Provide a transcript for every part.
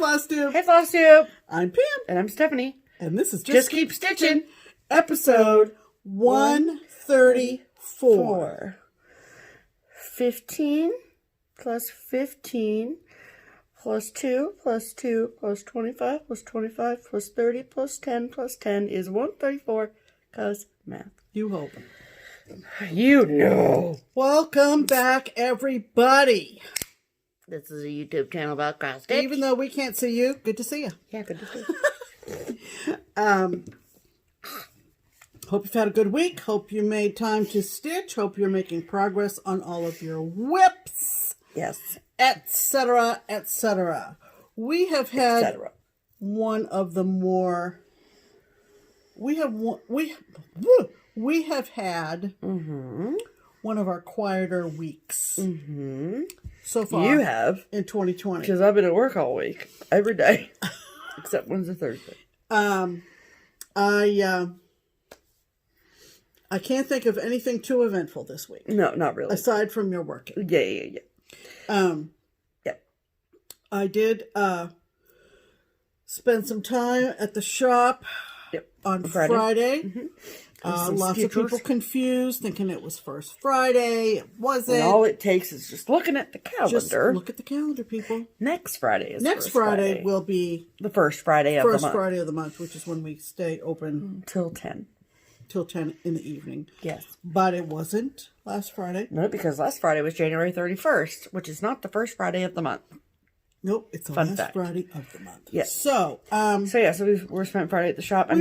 FlossTube. Hey, FlossTube. I'm Pam. And I'm Stephanie. And this is Just Keep Stitching, episode 134. 15 plus 15 plus 2 plus 2 plus 25 plus 25 plus 30 plus 10 is 134 because math. You hope. You know. Welcome back, everybody. This is a YouTube channel about cross stitch. Even though we can't see you, good to see you. Yeah, good to see you. Hope you've had a good week. Hope you made time to stitch. Hope you're making progress on all of your whips. Yes. Etc., etc. We have had one of the more... We have had one of our quieter weeks so far. You have in 2020 because I've been at work all week, every day, except Wednesday, Thursday. I can't think of anything too eventful this week. No, not really. Aside from your work. Yeah. I did spend some time at the shop. On Friday. Lots of people confused, thinking it was first Friday. It wasn't. And all it takes is just looking at the calendar. Just look at the calendar, people. Next Friday is Next Friday will be the first Friday of the month. First Friday of the month, which is when we stay open till 10. Till 10 in the evening. Yes. But it wasn't last Friday. No, because last Friday was January 31st, which is not the first Friday of the month. Nope, it's the last Friday of the month. Yes. So, so we were spent Friday at the shop. I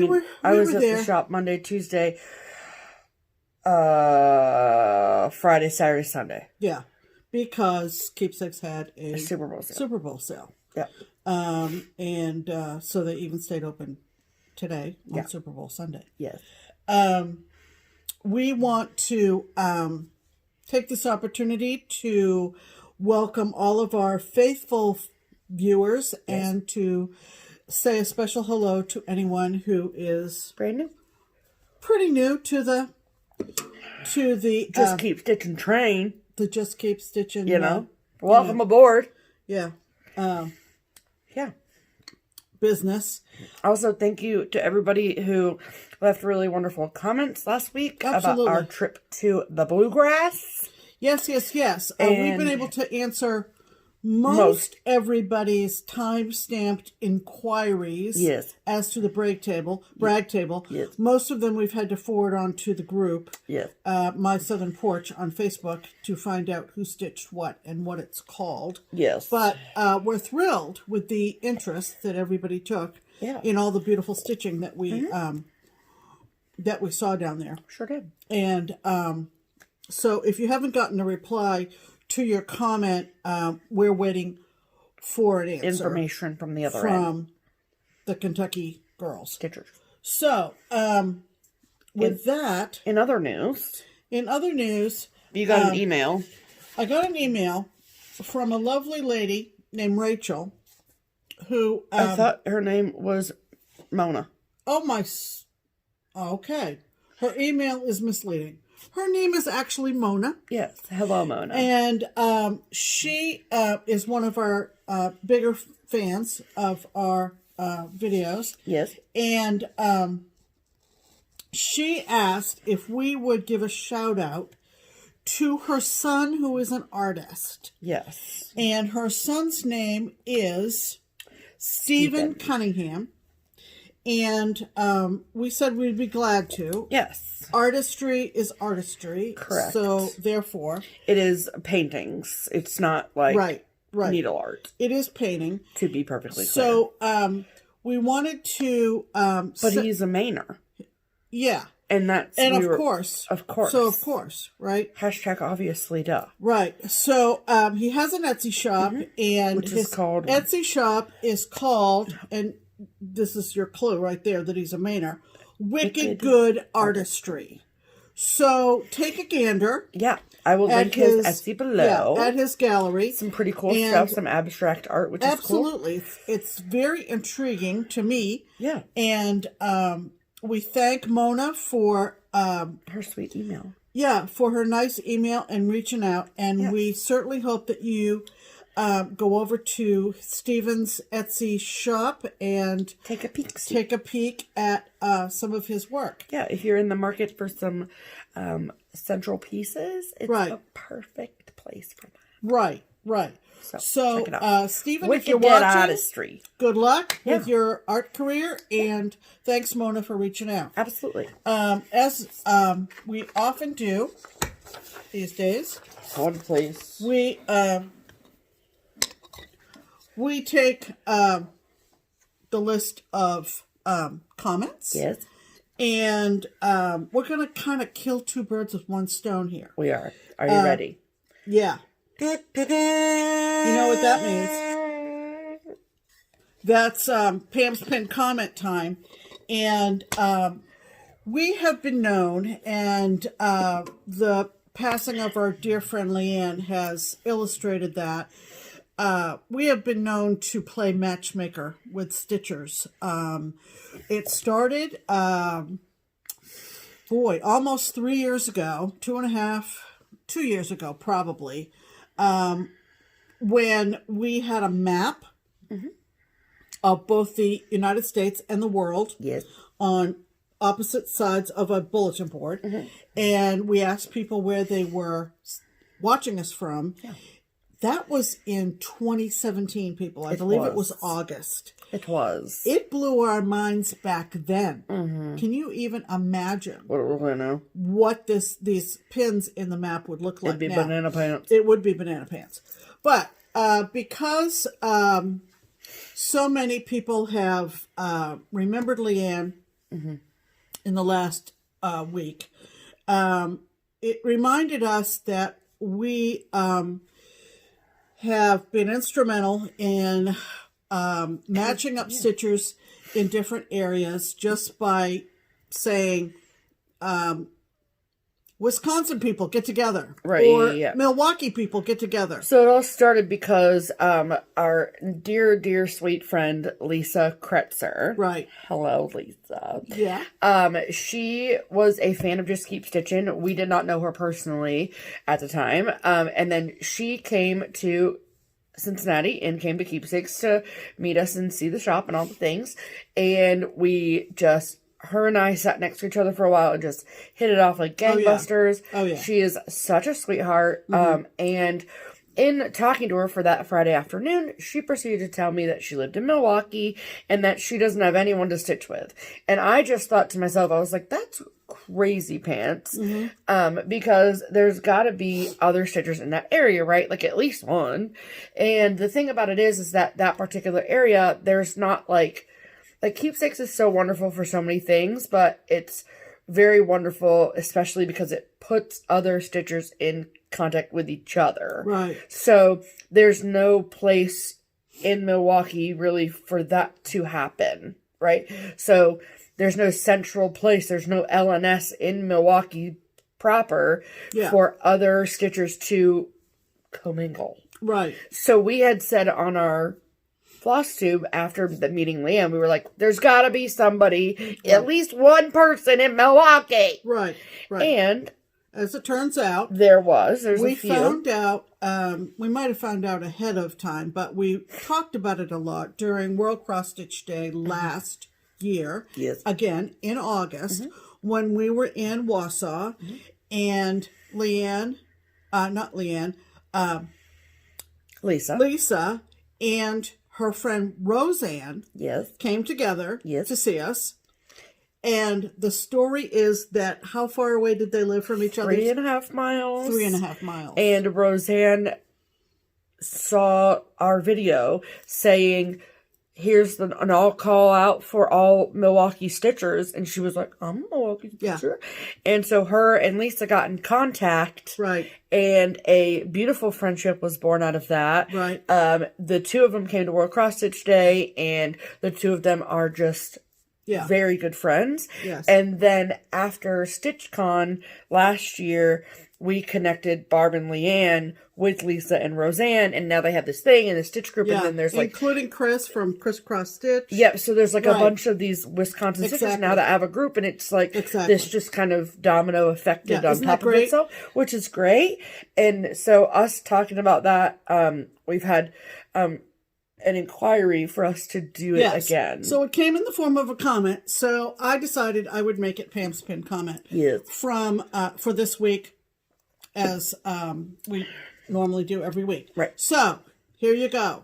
was at the shop Monday, Tuesday, Friday, Saturday, Sunday. Yeah, because Keepsakes had a Super Bowl sale. Yeah. So they even stayed open today on Super Bowl Sunday. Yes. We want to take this opportunity to welcome all of our faithful viewers and to say a special hello to anyone who is pretty new to the Just Keep Stitching train. The Just Keep Stitching, welcome aboard. Yeah. Business. Also, thank you to everybody who left really wonderful comments last week about our trip to the Bluegrass. Yes. We've been able to answer most everybody's time-stamped inquiries as to the brag table. Yes. Most of them we've had to forward on to the group, My Southern Porch on Facebook, to find out who stitched what and what it's called. Yes. But we're thrilled with the interest that everybody took in all the beautiful stitching that we saw down there. Sure did. And so if you haven't gotten a reply to your comment, we're waiting for an answer. Information from the other end. From the Kentucky girls. Stitchers. So, with that... In other news... you got an email. I got an email from a lovely lady named Rachel, who... I thought her name was Mona. Okay. Her email is misleading. Her name is actually Mona. Yes. Hello, Mona. And she is one of our bigger fans of our videos. Yes. And she asked if we would give a shout out to her son, who is an artist. Yes. And her son's name is Stephen Cunningham. And we said we'd be glad to. Yes. Artistry is artistry. Correct. So, therefore... It is paintings. It's not like needle art. It is painting. To be perfectly clear. So, we wanted to... but he's a Mainer. Yeah. And that's... of course. Of course. So, of course, right? Hashtag obviously, duh. Right. So, he has an Etsy shop. And his Etsy shop is called... and this is your clue right there that he's a Mainer. Wicked Good Artistry. So take a gander. Yeah, I will link his Etsy below. Yeah, at his gallery. Some pretty cool stuff, some abstract art, which is cool. Absolutely. It's very intriguing to me. Yeah. And we thank Mona for... her sweet email. Yeah, for her nice email and reaching out. And we certainly hope that you go over to Stephen's Etsy shop and take a peek at some of his work. Yeah, if you're in the market for some central pieces, it's a perfect place for that. Right. So check it out. Stephen, if you're watching, WickedGoodArtistry. Good luck with your art career, and thanks, Mona, for reaching out. Absolutely. As we often do these days, we take the list of comments. Yes. And we're going to kind of kill two birds with one stone here. We are. Are you ready? Yeah. You know what that means? That's Pam's Pin comment time. And we have been known, and the passing of our dear friend Leanne has illustrated that. We have been known to play matchmaker with stitchers. It started, almost 3 years ago, 2 years ago, probably, when we had a map of both the United States and the world on opposite sides of a bulletin board. And we asked people where they were watching us from. Yeah. That was in 2017, people. I believe it was August. It was. It blew our minds back then. Can you even imagine what these pins in the map would look like now? It'd be banana pants. It would be banana pants. But because so many people have remembered Leanne in the last week, it reminded us that we have been instrumental in matching up stitchers in different areas just by saying, Wisconsin people get together, or Milwaukee people get together. So it all started because our dear sweet friend Lisa Kretzer. Right. Hello, Lisa. Yeah. She was a fan of Just Keep Stitchin. We did not know her personally at the time. And then she came to Cincinnati and came to Keepsakes to meet us and see the shop and all the things. And her and I sat next to each other for a while and just hit it off like gangbusters. Oh, yeah. She is such a sweetheart. And in talking to her for that Friday afternoon, she proceeded to tell me that she lived in Milwaukee and that she doesn't have anyone to stitch with. And I just thought to myself, I was like, that's crazy pants. Because there's got to be other stitchers in that area, right? Like at least one. And the thing about it is that particular area, there's not like Keepsakes is so wonderful for so many things, but it's very wonderful, especially because it puts other stitchers in contact with each other. Right. So there's no place in Milwaukee really for that to happen, right? So there's no central place. There's no LNS in Milwaukee proper for other stitchers to commingle. Right. So we had said on our FlossTube after the meeting Liam, we were like, there's got to be somebody, at least one person in Milwaukee. Right. And as it turns out, there's we a few. Found out, we might have found out ahead of time, but we talked about it a lot during World Cross Stitch Day last year. Yes. Again, in August, when we were in Wausau, and Lisa and her friend Roseanne came together to see us. And the story is that how far away did they live from each other? 3.5 miles. 3.5 miles. And Roseanne saw our video saying, here's an all call out for all Milwaukee stitchers. And she was like, I'm a Milwaukee stitcher. Yeah. And so her and Lisa got in contact. Right. And a beautiful friendship was born out of that. Right. The two of them came to World Cross Stitch Day, and the two of them are just very good friends. Yes. And then after StitchCon last year, we connected Barb and Leanne with Lisa and Roseanne, and now they have this thing in the stitch group, and then there's including Chris from Chris Cross Stitch. Yep, so there's like a bunch of these Wisconsin stitchers now that have a group, and it's like this just kind of domino affected on top of itself, which is great. And so us talking about that we've had an inquiry for us to do it again. So it came in the form of a comment. So I decided I would make it Pam's pinned comment from for this week, as we normally do every week. Right. So here you go.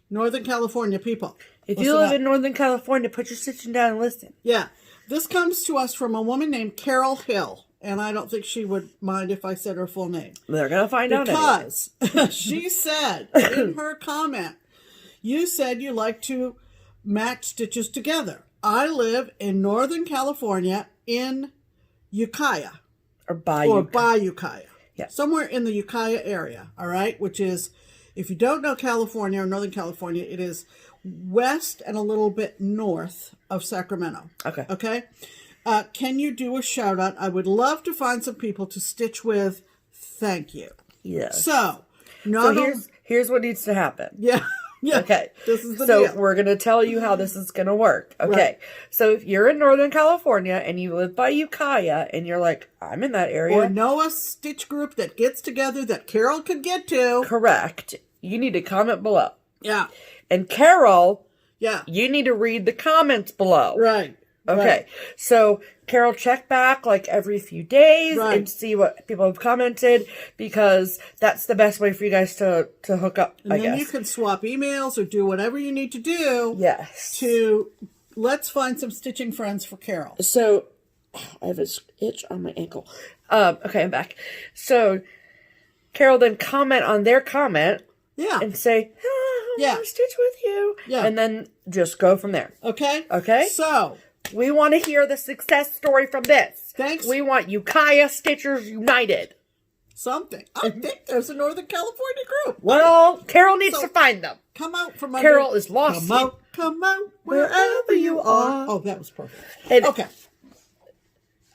Northern California people. If you live in Northern California, put your stitching down and listen. Yeah. This comes to us from a woman named Carol Hill. And I don't think she would mind if I said her full name. They're going to find out anyway. Because she said in her comment, you said you like to match stitches together. I live in Northern California in Ukiah. Or by Ukiah. Yeah. Somewhere in the Ukiah area, all right? Which is, if you don't know California or Northern California, it is west and a little bit north of Sacramento. Okay. Okay? Can you do a shout out? I would love to find some people to stitch with. Thank you. Yes. So here's what needs to happen. Yeah. Yeah. Okay. This is the deal. We're going to tell you how this is going to work. Okay. Right. So if you're in Northern California and you live by Ukiah and you're like, I'm in that area. Or know a stitch group that gets together that Carol could get to. Correct. You need to comment below. Yeah. And Carol. Yeah. You need to read the comments below. Right. Okay. Right. So Carol, check back like every few days and see what people have commented, because that's the best way for you guys to hook up, and then you can swap emails or do whatever you need to do. Yes. Let's find some stitching friends for Carol. So I have an itch on my ankle. Okay, I'm back. So Carol, then comment on their comment. Yeah. And say, I want to stitch with you. Yeah. And then just go from there. Okay. Okay. So we want to hear the success story from this. Thanks. We want Ukiah Stitchers United. Something. I think there's a Northern California group. Well, Carol needs to find them. Come out from under. Carol is lost. Come out wherever you are. Oh, that was perfect. And okay.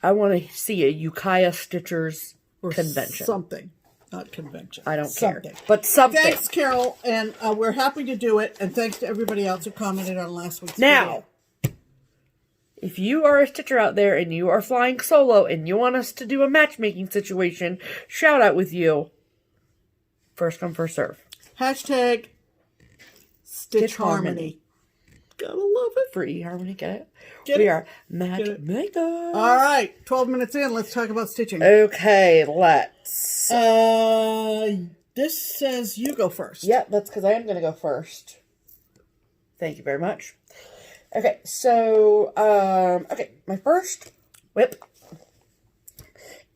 I want to see a Ukiah Stitchers convention. Something. Not convention. I don't care. But something. Thanks, Carol. And we're happy to do it. And thanks to everybody else who commented on last week's video. If you are a stitcher out there and you are flying solo and you want us to do a matchmaking situation, shout out with you. First come, first serve. Hashtag Stitch Harmony. Gotta love it. For eHarmony, get it? We are matchmakers. All right, 12 minutes in, let's talk about stitching. Okay, let's. This says you go first. Yeah, that's because I am going to go first. Thank you very much. Okay, so, my first whip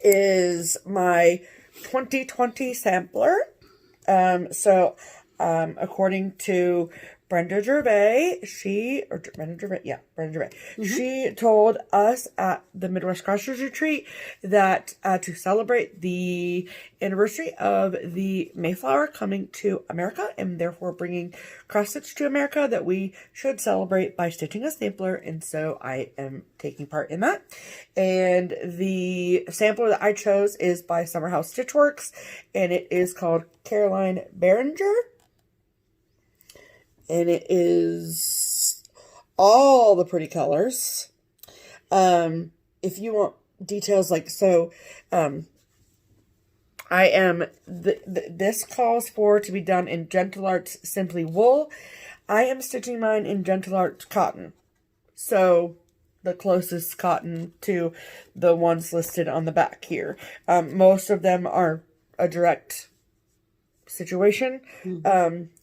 is my 2020 sampler. According to Brenda Trebbe, she told us at the Midwest Crossers Retreat that to celebrate the anniversary of the Mayflower coming to America and therefore bringing cross stitch to America, that we should celebrate by stitching a sampler, and so I am taking part in that. And the sampler that I chose is by Summerhouse Stitchworks, and it is called Caroline Behringer. And it is all the pretty colors. If you want details this calls for to be done in Gentle Arts Simply Wool. I am stitching mine in Gentle Arts Cotton. So the closest cotton to the ones listed on the back here. Most of them are a direct situation,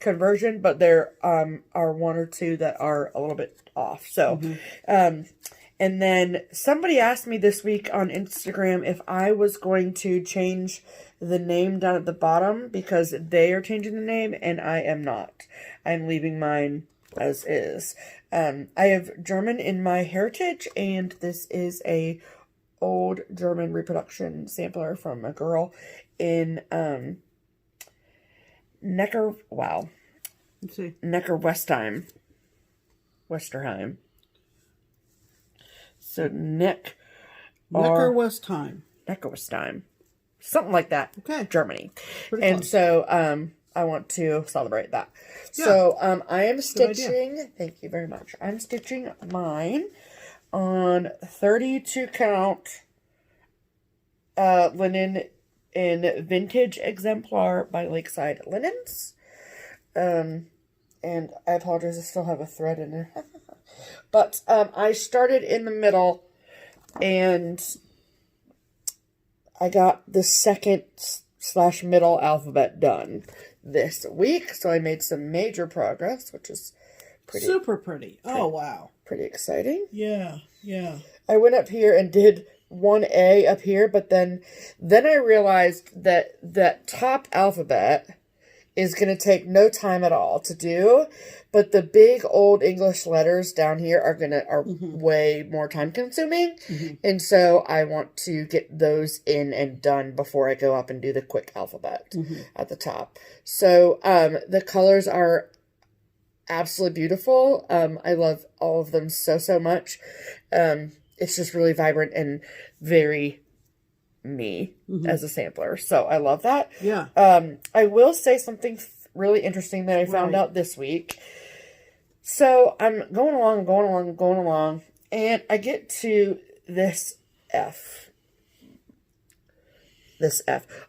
conversion, but there are one or two that are a little bit off. So, and then somebody asked me this week on Instagram if I was going to change the name down at the bottom, because they are changing the name and I am not. I'm leaving mine as is. I have German in my heritage, and this is a old German reproduction sampler from a girl in Westerheim. So Neckarwestheim. Something like that. Okay. Germany. Pretty and close. So I want to celebrate that. Yeah. So I am stitching. Thank you very much. I'm stitching mine on 32 count linen in Vintage Exemplar by Lakeside Linens. And I apologize, I still have a thread in there. But I started in the middle, and I got the second / middle alphabet done this week. So I made some major progress, which is pretty... Super pretty. Oh, wow. Pretty exciting. Yeah, yeah. I went up here and did 1A up here, but then I realized that that top alphabet is going to take no time at all to do, but the big old English letters down here are way more time consuming, and so I want to get those in and done before I go up and do the quick alphabet at the top. So the colors are absolutely beautiful. I love all of them so much. It's just really vibrant and very me as a sampler. So I love that. Yeah. I will say something really interesting that I found out this week. So I'm going along, and I get to this F.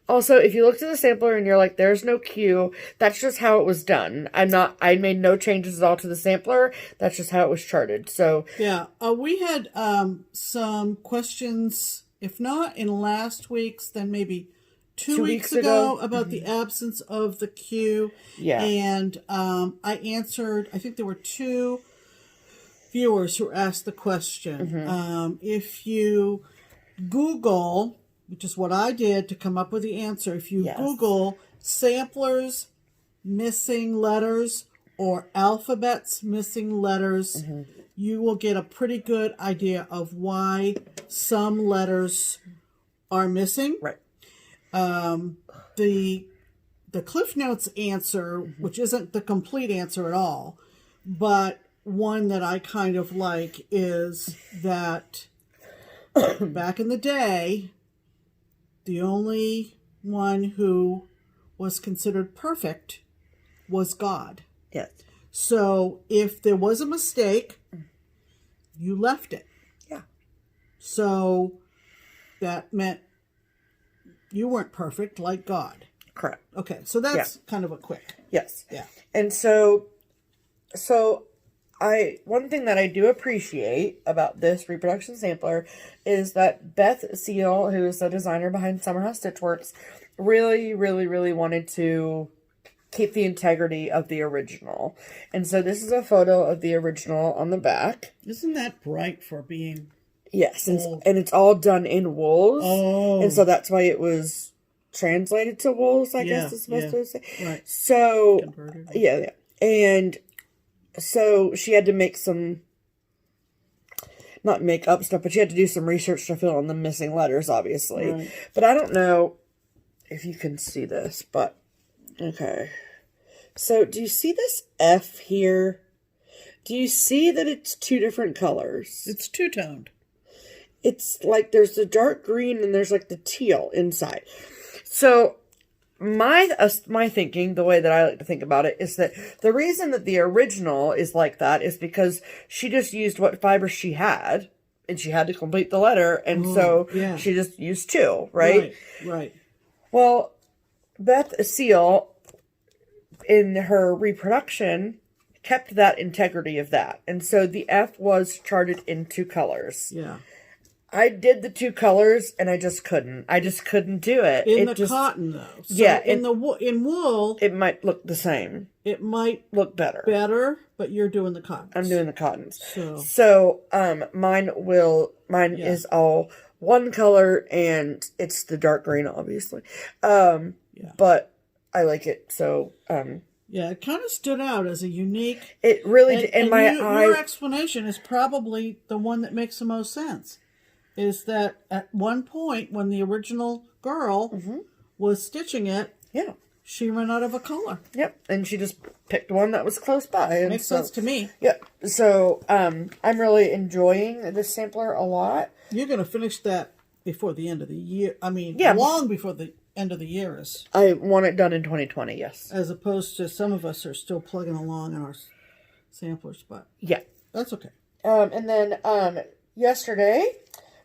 Also, if you look at the sampler and you're like, there's no Q, that's just how it was done. I made no changes at all to the sampler. That's just how it was charted. So yeah, we had some questions, if not in last week's, then maybe two weeks ago about the absence of the Q. Yeah. And I answered, I think there were 2 viewers who asked the question. If you Google, which is what I did to come up with the answer, if you Google samplers missing letters or alphabets missing letters, you will get a pretty good idea of why some letters are missing. Right. The Cliff Notes answer, which isn't the complete answer at all, but one that I kind of like, is that back in the day, the only one who was considered perfect was God. Yes. So if there was a mistake, you left it. Yeah. So that meant you weren't perfect like God. Correct. Okay, so that's kind of a quick. Yes. Yeah. And so one thing that I do appreciate about this reproduction sampler is that Beth Seal, who is the designer behind Summer House Stitchworks, really wanted to keep the integrity of the original. And so this is a photo of the original on the back. Isn't that bright for being... Yes, and it's all done in wools. Oh. And so that's why it was translated to wools, I guess it's supposed to say. Right. So, Converted. yeah. And so she had to make some, not make up stuff, but she had to do some research to fill in the missing letters, obviously. Right. But I don't know if you can see this, but, okay. So, do you see this F here? Do you see that it's 2 different colors? It's two-toned. It's like there's the dark green and there's like the teal inside. So my thinking, the way that I like to think about it, is that the reason that the original is like that is because she just used what fiber she had, and she had to complete the letter, and she just used 2, right? Right. Well, Beth Seal, in her reproduction, kept that integrity of that, and so the F was charted in 2 colors. Yeah. I did the 2 colors, and I just couldn't do it. In the cotton, though. So yeah. In wool, it might look the same. It might look better. But you're doing the cottons. I'm doing the cottons. So mine is all one color, and it's the dark green, obviously. But I like it, so... yeah, it kind of stood out as a unique... It really did. And your explanation is probably the one that makes the most sense. Is that at one point when the original girl was stitching it, she ran out of a color. Yep, and she just picked one that was close by. And makes sense to me. Yep. So I'm really enjoying this sampler a lot. You're going to finish that before the end of the year. I mean, long before the end of the year is. I want it done in 2020. Yes. As opposed to some of us are still plugging along in our samplers, but yeah, that's okay. And then yesterday,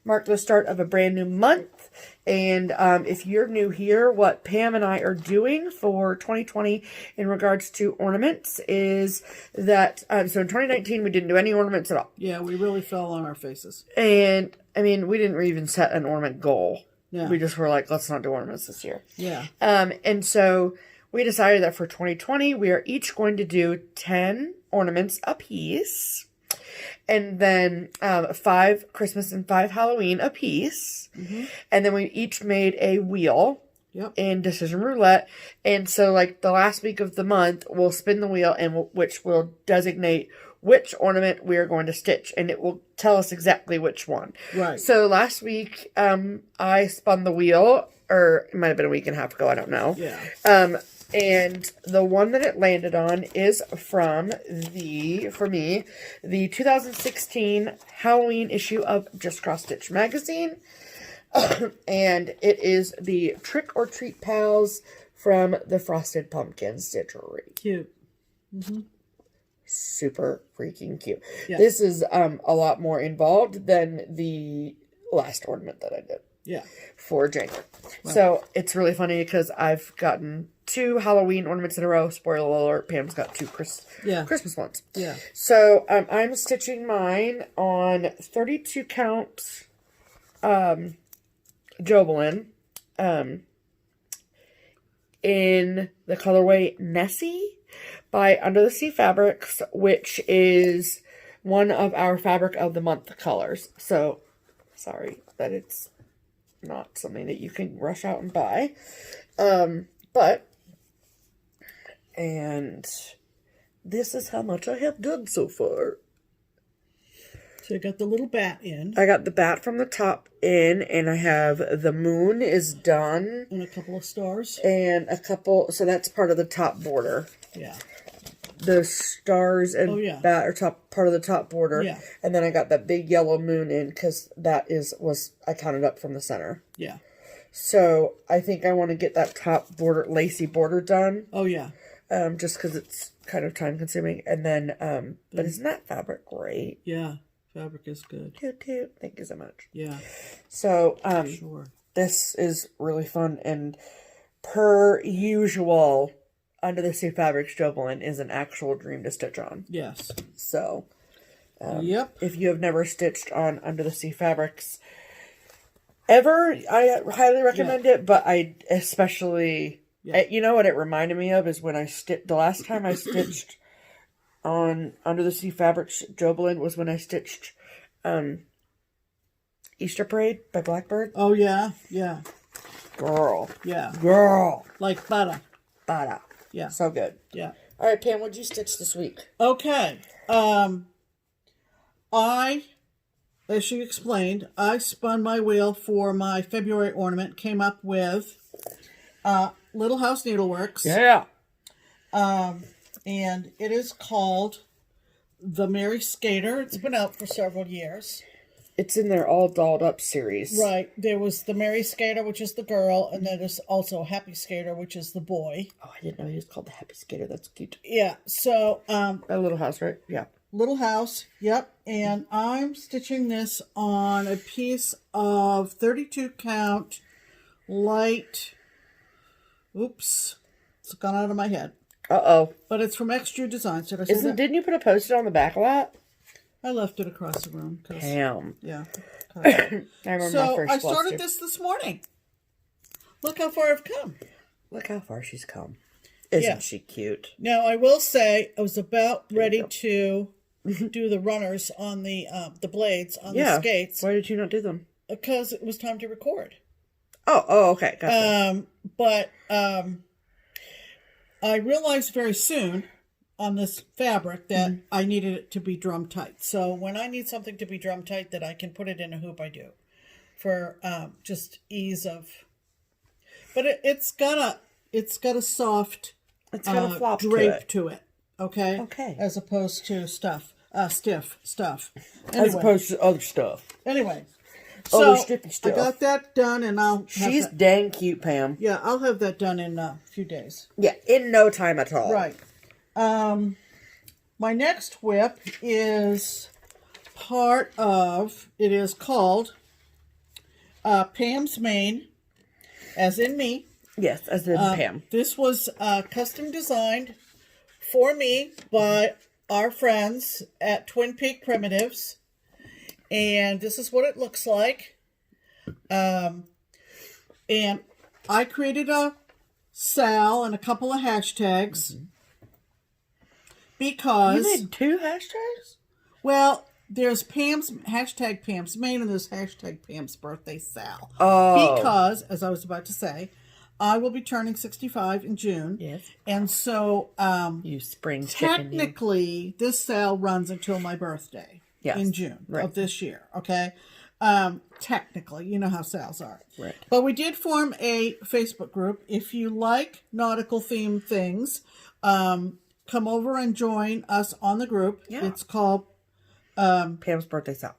mark the start of a brand new month. And if you're new here, what Pam and I are doing for 2020 in regards to ornaments is that, so in 2019, we didn't do any ornaments at all. Yeah, we really fell on our faces. And, I mean, we didn't even set an ornament goal. Yeah. We just were like, let's not do ornaments this year. Yeah. And so we decided that for 2020, we are each going to do 10 ornaments a piece. And then 5 Christmas and 5 Halloween a piece. Mm-hmm. And then we each made a wheel in Decision Roulette. And so, like, the last week of the month, we'll spin the wheel, and which will designate which ornament we are going to stitch. And it will tell us exactly which one. Right. So last week, I spun the wheel, or it might have been a week and a half ago, I don't know. Yeah. And the one that it landed on is from for me, the 2016 Halloween issue of Just Cross Stitch magazine. And it is the Trick or Treat Pals from the Frosted Pumpkin Stitchery. Cute. Mm-hmm. Super freaking cute. Yeah. This is a lot more involved than the last ornament that I did. Yeah. For January. Wow. So it's really funny because I've gotten 2 Halloween ornaments in a row. Spoiler alert, Pam's got 2 Christmas ones. Yeah. So I'm stitching mine on 32 count Jobelin in the colorway Nessie by Under the Sea Fabrics, which is one of our Fabric of the Month colors. So, sorry that it's not something that you can rush out and buy. And this is how much I have done so far. So you got the little bat in. I got the bat from the top in, and I have the moon is done. And a couple of stars. And a couple, so that's part of the top border. Yeah. The stars and bat are part of the top border. Yeah. And then I got that big yellow moon in because that I counted up from the center. Yeah. So I think I want to get that top border, lacy border done. Oh, yeah. Just because it's kind of time consuming. And then, but isn't that fabric great? Yeah. Fabric is good. Toot toot. Thank you so much. Yeah. So, sure. This is really fun. And per usual, Under the Sea Fabrics Jobelin is an actual dream to stitch on. Yes. So, yep. If you have never stitched on Under the Sea Fabrics ever, I highly recommend it. But I especially, you know what it reminded me of is when the last time I stitched on Under the Sea Fabrics Jobelin was when I stitched Easter Parade by Blackbird. Oh, yeah. Yeah. Girl. Yeah. Girl. Like butter. Butter. Yeah. So good. Yeah. All right, Pam, what'd you stitch this week? Okay. As she explained, I spun my wheel for my February ornament, came up with Little House Needleworks. Yeah. And it is called The Merry Skater. It's been out for several years. It's in their All Dolled Up series. Right. There was the Merry Skater, which is the girl, and then there's also Happy Skater, which is the boy. Oh, I didn't know he was called the Happy Skater. That's cute. Yeah. So, a Little House, right? Yeah. Little House. Yep. And I'm stitching this on a piece of 32 count light. Oops. It's gone out of my head. Uh-oh. But it's from xJudesign. Should I say that? Didn't you put a post-it on the back of that? I left it across the room. Damn. Yeah. I remember so my first I started this morning. Look how far I've come. Look how far she's come. Isn't she cute? Now, I will say, I was about ready to do the runners on the blades on the skates. Why did you not do them? Because it was time to record. Oh, okay. Gotcha. But I realized very soon on this fabric that I needed it to be drum tight. So when I need something to be drum tight that I can put it in a hoop, I do. For just ease of... But it's got a soft flop drape to it. Okay? Okay. As opposed to stiff stuff. Anyway. As opposed to other stuff. Anyway. Other So strippy stuff. I got that done, and She's dang cute, Pam. Yeah, I'll have that done in a few days. Yeah, in no time at all. Right. My next whip is it is called Pam's Maine, as in me. Yes, as in Pam. This was custom designed for me by our friends at Twin Peak Primitives. And this is what it looks like. And I created a Sal and a couple of hashtags. Because... You made 2 hashtags? Well, there's hashtag Pam's Maine, and there's hashtag Pam's birthday Sal. Oh. Because, as I was about to say, I will be turning 65 in June. Yes. And so, you spring technically, this Sal runs until my birthday in June of this year. Okay. Technically, you know how sales are. Right. But we did form a Facebook group. If you like nautical themed things, come over and join us on the group. Yeah. It's called Pam's Birthday Sale.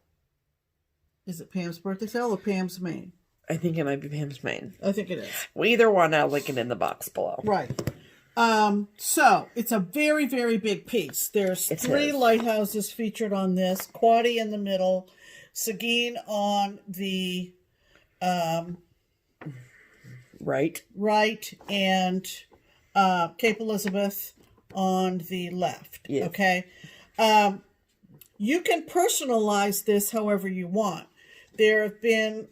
Is it Pam's Birthday Sale or Pam's Maine? I think it might be Pam's Maine. I think it is. Well, either one, I'll link it in the box below. Right. So it's a very, very big piece. There's 3 lighthouses featured on this. Quaddy in the middle. Seguin on the right, and Cape Elizabeth on the left. Yes. Okay. You can personalize this however you want. There have been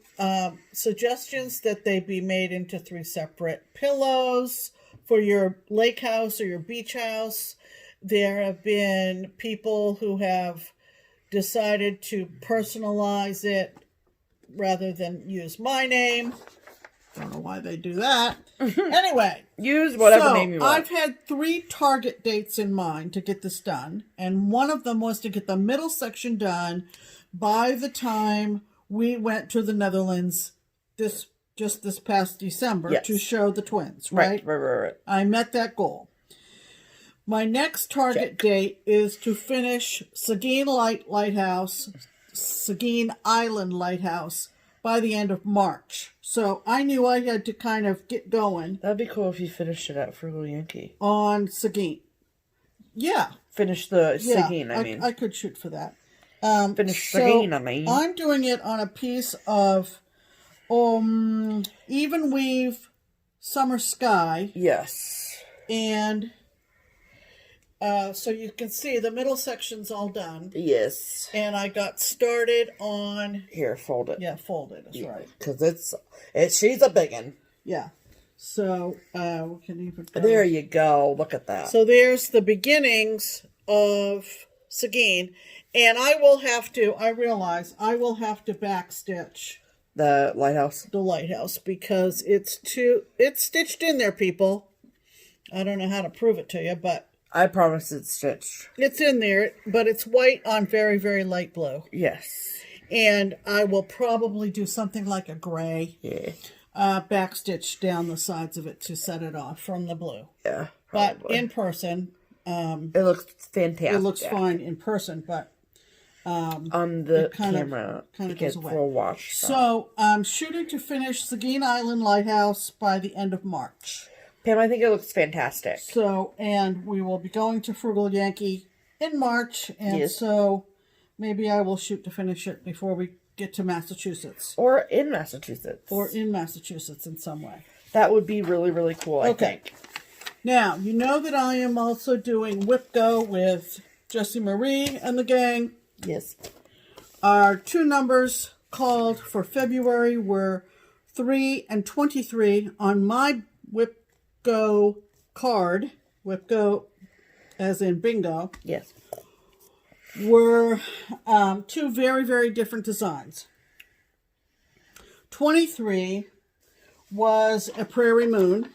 suggestions that they be made into 3 separate pillows for your lake house or your beach house. There have been people who have decided to personalize it rather than use my name. Don't know why they do that. Anyway. Use whatever name you want. I've had 3 target dates in mind to get this done. And one of them was to get the middle section done by the time we went to the Netherlands this past December to show the twins. Right? Right. I met that goal. My next target date is to finish Seguin Island Lighthouse by the end of March. So I knew I had to kind of get going. That'd be cool if you finished it at Frugal Yankee. On Seguin. Yeah. Finish the Seguin, I mean. I could shoot for that. Finish Seguin, I mean. I'm doing it on a piece of even weave Summer Sky. Yes. And... so you can see the middle section's all done. Yes. And I got started on... Here, fold it. Yeah, fold it. That's right. Because she's a big one. Yeah. So, we can even... There you go. Look at that. So there's the beginnings of Seguin. And I realize I will have to backstitch... The lighthouse? The lighthouse. Because it's stitched in there, people. I don't know how to prove it to you, but... I promise it's stitched. It's in there, but it's white on very, very light blue. Yes. And I will probably do something like a gray. Yeah. Backstitch down the sides of it to set it off from the blue. Yeah. Probably. But in person... it looks fantastic. It looks fine in person, but... on the camera, kind of goes away. For a wash. So, I'm shooting to finish Seguin Island Lighthouse by the end of March. Pam, I think it looks fantastic. So, and we will be going to Frugal Yankee in March, and so maybe I will shoot to finish it before we get to Massachusetts. Or in Massachusetts. Or in Massachusetts in some way. That would be really, really cool, I think. Now, you know that I am also doing Whip Go with Jessie Marie and the gang. Yes. Our 2 numbers called for February were 3 and 23 on my Whip Go card, Whip Go as in bingo. Yes. Were 2 very, very different designs. 23 was a Prairie Moon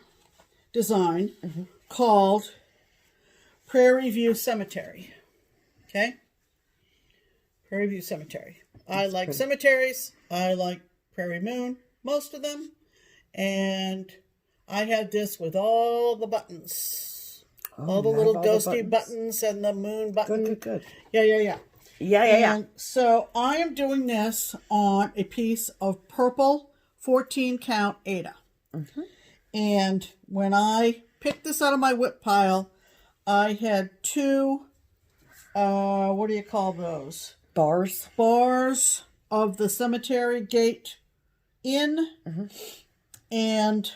design called Prairie View Cemetery. Okay? Prairie View Cemetery. I like cemeteries. I like Prairie Moon, most of them. And I had this with all the buttons. All the little ghosty buttons and the moon button. Good. Yeah. Yeah. So I am doing this on a piece of purple 14 count Aida. And when I picked this out of my whip pile, I had 2, what do you call those? Bars. Bars of the cemetery gate in, and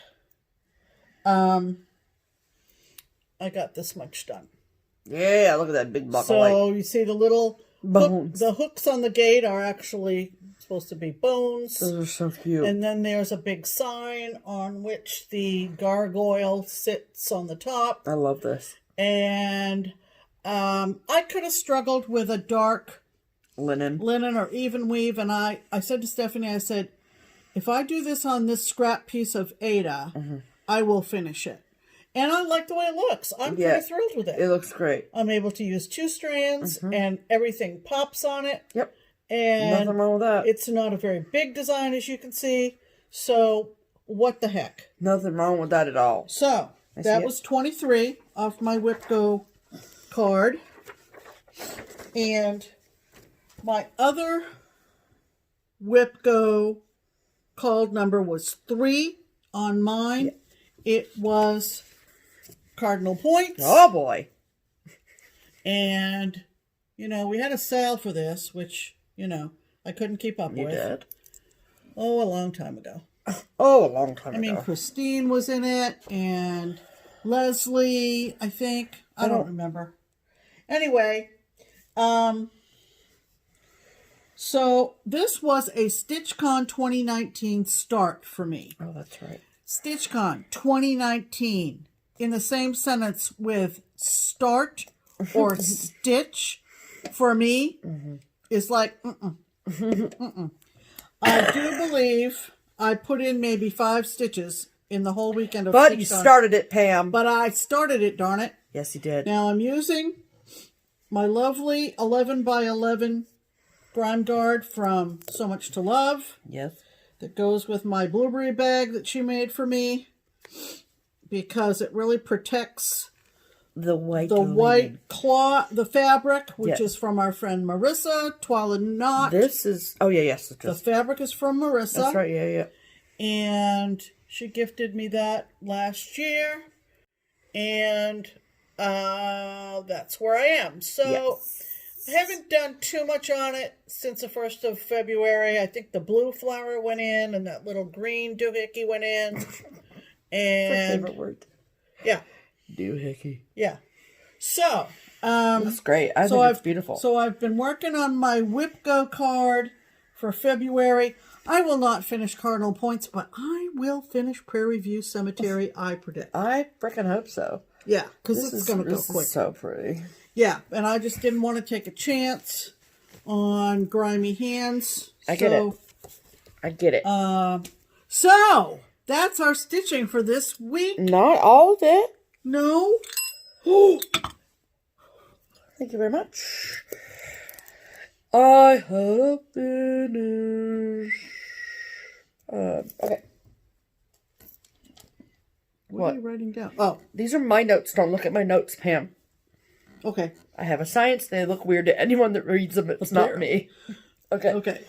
I got this much done. Yeah, look at that big buckle. So you see the little bones. The hooks on the gate are actually supposed to be bones. Those are so cute. And then there's a big sign on which the gargoyle sits on the top. I love this. And I could have struggled with a dark linen or even weave. And I said to Stephanie, I said, if I do this on this scrap piece of Ada, I will finish it. And I like the way it looks. I'm pretty thrilled with it. It looks great. I'm able to use 2 strands and everything pops on it. Yep. And nothing wrong with that. It's not a very big design, as you can see. So, what the heck? Nothing wrong with that at all. So, that was 23 off my WickedGo card. And my other WickedGo called number was 3 on mine. Yep. It was cardinal points. Oh, boy. And, you know, we had a sale for this, which, you know, I couldn't keep up with. You did? Oh, a long time ago. Oh, a long time ago. I mean, Christine was in it, and Leslie, I think. I don't remember. Anyway, so this was a StitchCon 2019 start for me. Oh, that's right. StitchCon 2019 in the same sentence with start or stitch for me is like, I do believe I put in maybe 5 stitches in the whole weekend of But StitchCon. You started it, Pam. But I started it, darn it. Yes, you did. Now I'm using my lovely 11 by 11 grime guard from So Much to Love. Yes. That goes with my blueberry bag that she made for me because it really protects the white cloth, the fabric, which is from our friend Marissa, Toile Knot. This is, yes. The fabric is from Marissa. That's right, yeah. And she gifted me that last year. And that's where I am. So I haven't done too much on it since the 1st of February. I think the blue flower went in and that little green doohickey went in. And my favorite word. Yeah. Doohickey. Yeah. So, that's great. I think it's beautiful. So I've been working on my WickedGo card for February. I will not finish Cardinal Points, but I will finish Prairie View Cemetery, I predict. I freaking hope so. Yeah, because it's going to go quick. This is so pretty. Yeah, and I just didn't want to take a chance on grimy hands. I get it. So, that's our stitching for this week. Not all of it. No. Thank you very much. I have finished. Okay. What are you writing down? Oh. These are my notes. Don't look at my notes, Pam. Okay. I have a science. They look weird to anyone that reads them. It's not me. Okay. Okay.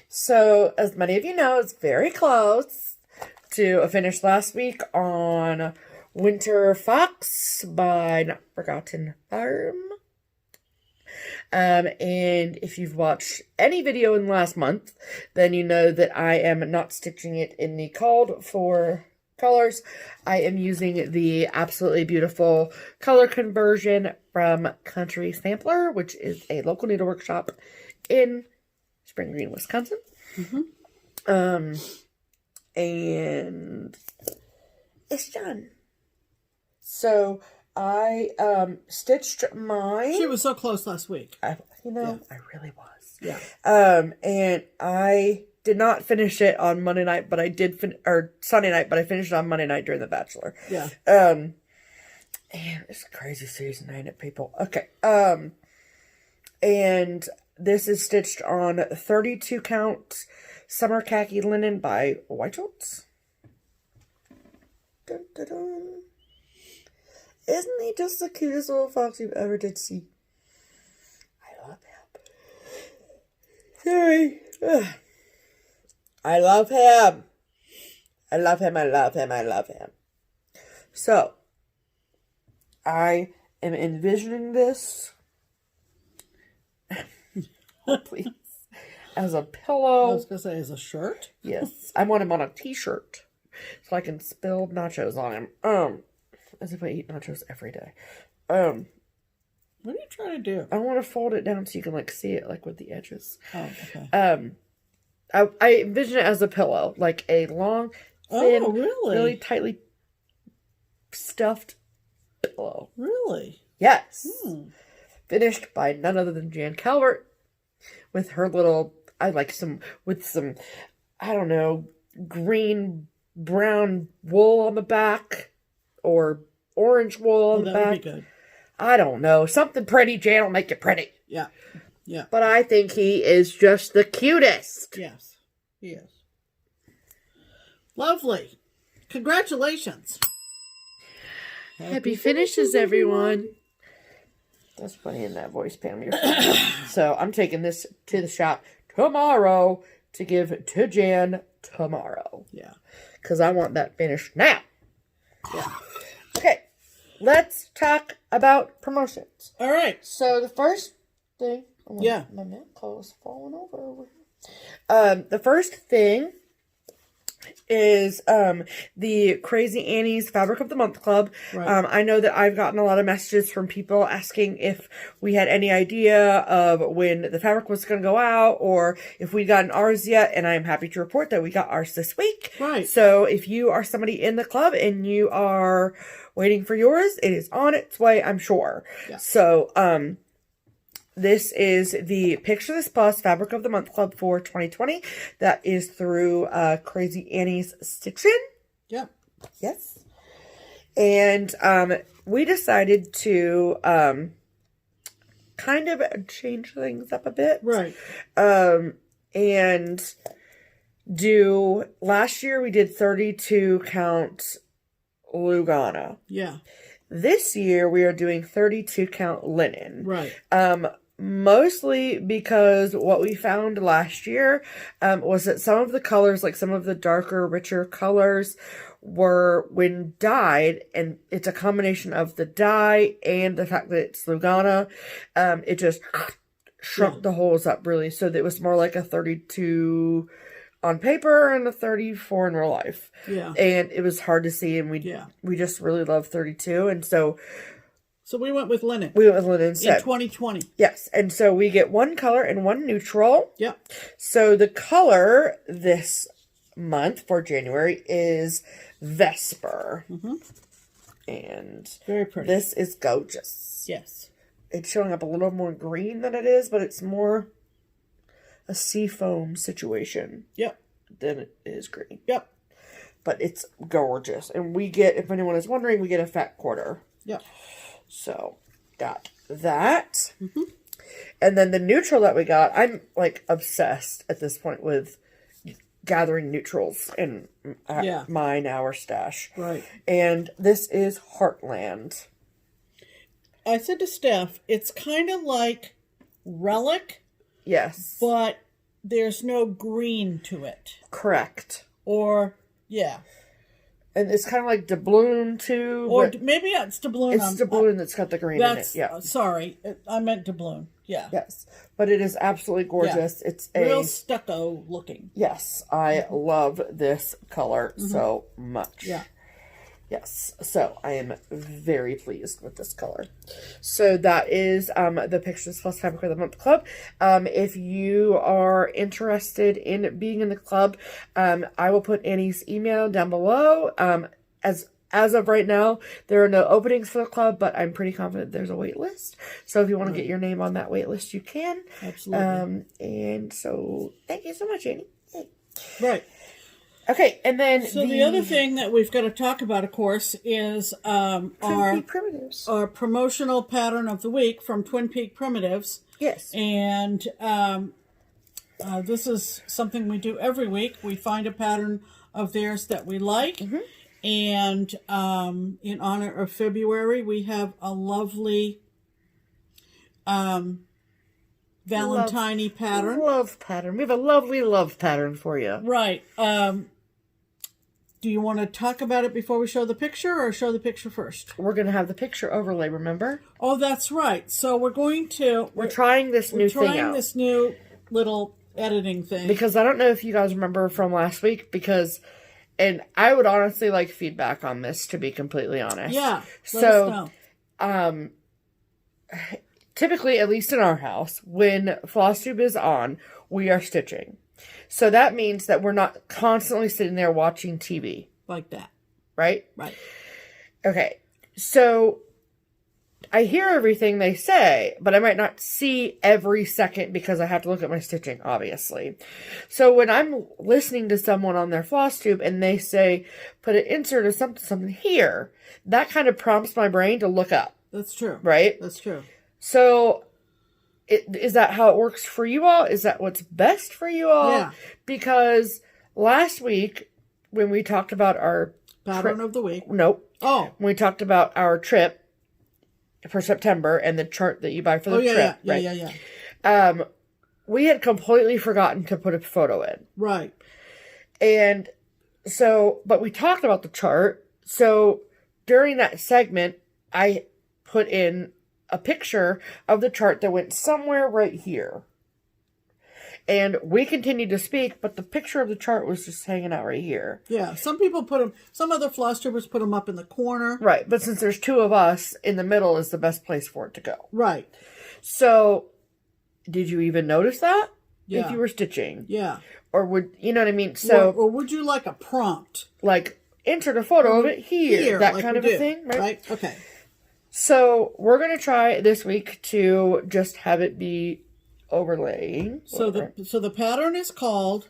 So, as many of you know, it's very close to a finish last week on Winter Fox by notforgottenfarm. And if you've watched any video in the last month, then you know that I am not stitching it in the called for colors. I am using the absolutely beautiful color conversion from Country Sampler, which is a local needle workshop in Spring Green, Wisconsin. And it's done. So I stitched mine. She was so close last week. I really was. Yeah. And I did not finish it on Monday night, but I did Sunday night, but I finished it on Monday night during the Bachelor. Yeah. And it's a crazy season, ain't it, people? Okay. And this is stitched on 32 count summer khaki linen by White Oats. Dun, dun, dun. Isn't he just the cutest little fox you've ever did see? I love him. Sorry. Ugh. I love him. I love him. I love him. I love him. So, I am envisioning this. Oh, please. as a pillow. I was going to say as a shirt. Yes. I want him on a t-shirt so I can spill nachos on him. As if I eat nachos every day. What are you trying to do? I want to fold it down so you can, like, see it, like, with the edges. Oh, okay. I envision it as a pillow. Like a long, thin, really tightly stuffed pillow. Really? Yes. Finished by none other than Jan Calvert with her little, I don't know, green, brown wool on the back or orange wool on the back. Would be good. I don't know. Something pretty. Jan will make it pretty. Yeah. Yeah. But I think he is just the cutest. Yes. He is. Lovely. Congratulations. Happy finishes, everyone. That's funny in that voice, Pam. So I'm taking this to the shop tomorrow to give to Jan tomorrow. Yeah. Because I want that finished now. Yeah. Okay. Let's talk about promotions. All right. So the first thing. Oh, yeah. My milk is falling over here. The first thing is the Crazy Annie's Fabric of the Month Club. Right. I know that I've gotten a lot of messages from people asking if we had any idea of when the fabric was going to go out or if we'd gotten ours yet, and I'm happy to report that we got ours this week. Right. So if you are somebody in the club and you are waiting for yours, it is on its way, I'm sure. Yeah. So, this is the Picture This Plus Fabric of the Month Club for 2020. That is through Crazy Annie's Stitchin. Yep. Yes. And we decided to kind of change things up a bit. Right. And do, last year we did 32 count Lugana. Yeah. This year we are doing 32 count linen. Right. Mostly because what we found last year was that some of the colors, like some of the darker, richer colors, were when dyed, and it's a combination of the dye and the fact that it's Lugana, it just shrunk the holes up really, so that it was more like a 32 on paper and a 34 in real life. Yeah. And it was hard to see, and we just really love 32, and so we went with linen. We went with linen instead. In 2020. Yes. And so we get one color and one neutral. Yep. So the color this month for January is Vesper. Mm-hmm. And very pretty. This is gorgeous. Yes. It's showing up a little more green than it is, but it's more a seafoam situation. Yep. Than it is green. Yep. But it's gorgeous. And we get, if anyone is wondering, we get a fat quarter. Yep. So, got that. Mm-hmm. And then the neutral that we got, I'm, like, obsessed at this point with gathering neutrals in our stash. Right. And this is Heartland. I said to Steph, it's kind of like Relic. Yes. But there's no green to it. Correct. Or, yeah. And it's kind of like doubloon too. Or maybe it's doubloon. It's doubloon that's got the green in it. Yeah. Sorry, I meant doubloon. Yeah. Yes. But it is absolutely gorgeous. Yeah. It's real stucco looking. Yes. I love this color so much. Yeah. Yes. So I am very pleased with this color. So that is the Pictures Plus Fabric of the Month Club. If you are interested in being in the club, I will put Annie's email down below. As of right now, there are no openings for the club, but I'm pretty confident there's a wait list. So if you want to get your name on that wait list, you can. Absolutely. And so thank you so much, Annie. Yay. Right. Okay, and then so the other thing that we've got to talk about, of course, is our promotional pattern of the week from Twin Peak Primitives. Yes. And this is something we do every week. We find a pattern of theirs that we like. Mm-hmm. And in honor of February, we have a lovely Valentine pattern. Love pattern. We have a lovely love pattern for you. Right. Do you want to talk about it before we show the picture, or show the picture first? We're going to have the picture overlay, remember? Oh, that's right. So we're going to... We're trying this new thing out. We're trying this new little editing thing. Because I don't know if you guys remember from last week, and I would honestly like feedback on this, to be completely honest. Yeah. Let us know. Typically, at least in our house, when FlossTube is on, we are stitching. So that means that we're not constantly sitting there watching TV. Like that. Right? Right. Okay. So I hear everything they say, but I might not see every second because I have to look at my stitching, obviously. So when I'm listening to someone on their FlossTube and they say, put an insert or something here, that kind of prompts my brain to look up. That's true. Right? That's true. So is that how it works for you all? Is that what's best for you all? Yeah. Because last week, when we talked about our pattern of the week. Nope. Oh. When we talked about our trip for September and the chart that you buy for the trip. Yeah. We had completely forgotten to put a photo in. Right. And so, but we talked about the chart. So during that segment, I put in a picture of the chart that went somewhere right here. And we continued to speak, but the picture of the chart was just hanging out right here. Yeah, some people put them, some other FlossTubers put them up in the corner. Right, but since there's two of us, in the middle is the best place for it to go. Right. So, did you even notice that? Yeah. If you were stitching? Yeah. Or would, you know what I mean? So, or would you like a prompt? Like, insert a photo of it here. That like kind of a thing, right? Okay. So, we're going to try this week to just have it be overlaying. So the pattern is called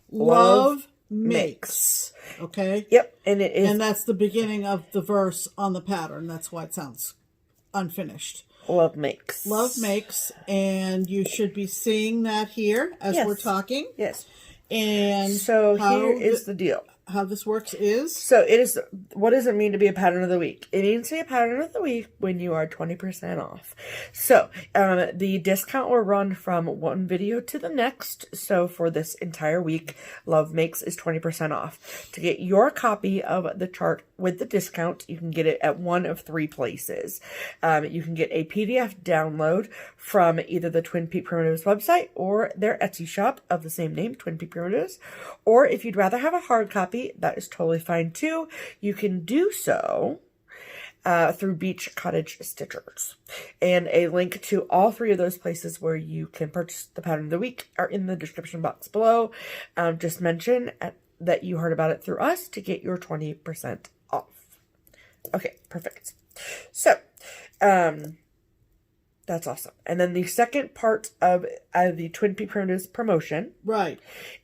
Love Makes. Okay? Yep. And it is. And that's the beginning of the verse on the pattern. That's why it sounds unfinished. Love Makes. Love Makes. And you should be seeing that here as we're talking. Yes. And so here is the deal. How this works is? So it is, what does it mean to be a pattern of the week? It means to be a pattern of the week when you are 20% off. So the discount will run from one video to the next. So for this entire week, Love Makes is 20% off. To get your copy of the chart with the discount, you can get it at one of three places. You can get a PDF download from either the Twin Peak Primitives website or their Etsy shop of the same name, Twin Peak Primitives. Or if you'd rather have a hard copy, that is totally fine too. You can do so through Beach Cottage Stitchers. And a link to all three of those places where you can purchase the pattern of the week are in the description box below. Just mention that you heard about it through us to get your 20% off. Okay, perfect. So, that's awesome. And then the second part of the Twin Peak Primitives promotion,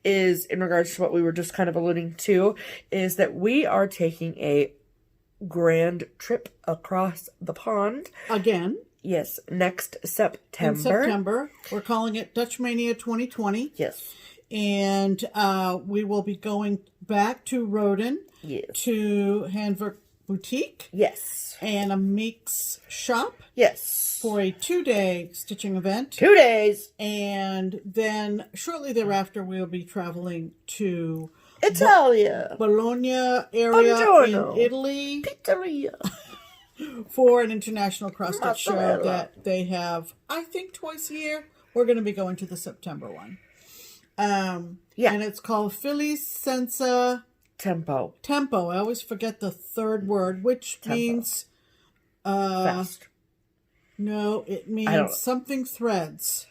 is in regards to what we were just kind of alluding to, is that we are taking a grand trip across the pond again. Yes, next September. In September, we're calling it Dutch Mania 2020. Yes, and we will be going back to Roden. Yes. To Handwork Boutique. Yes. And a Meeks shop. Yes. For a 2-day stitching event. 2 days. And then shortly thereafter, we'll be traveling to Italia. Bologna area Buongiorno. in Italy. Pizzeria. For an international cross-stitch show that they have, I think, twice a year. We're going to be going to the September one. And it's called Philly Senza Tempo. Tempo. I always forget the third word, which means fast. No, it means something threads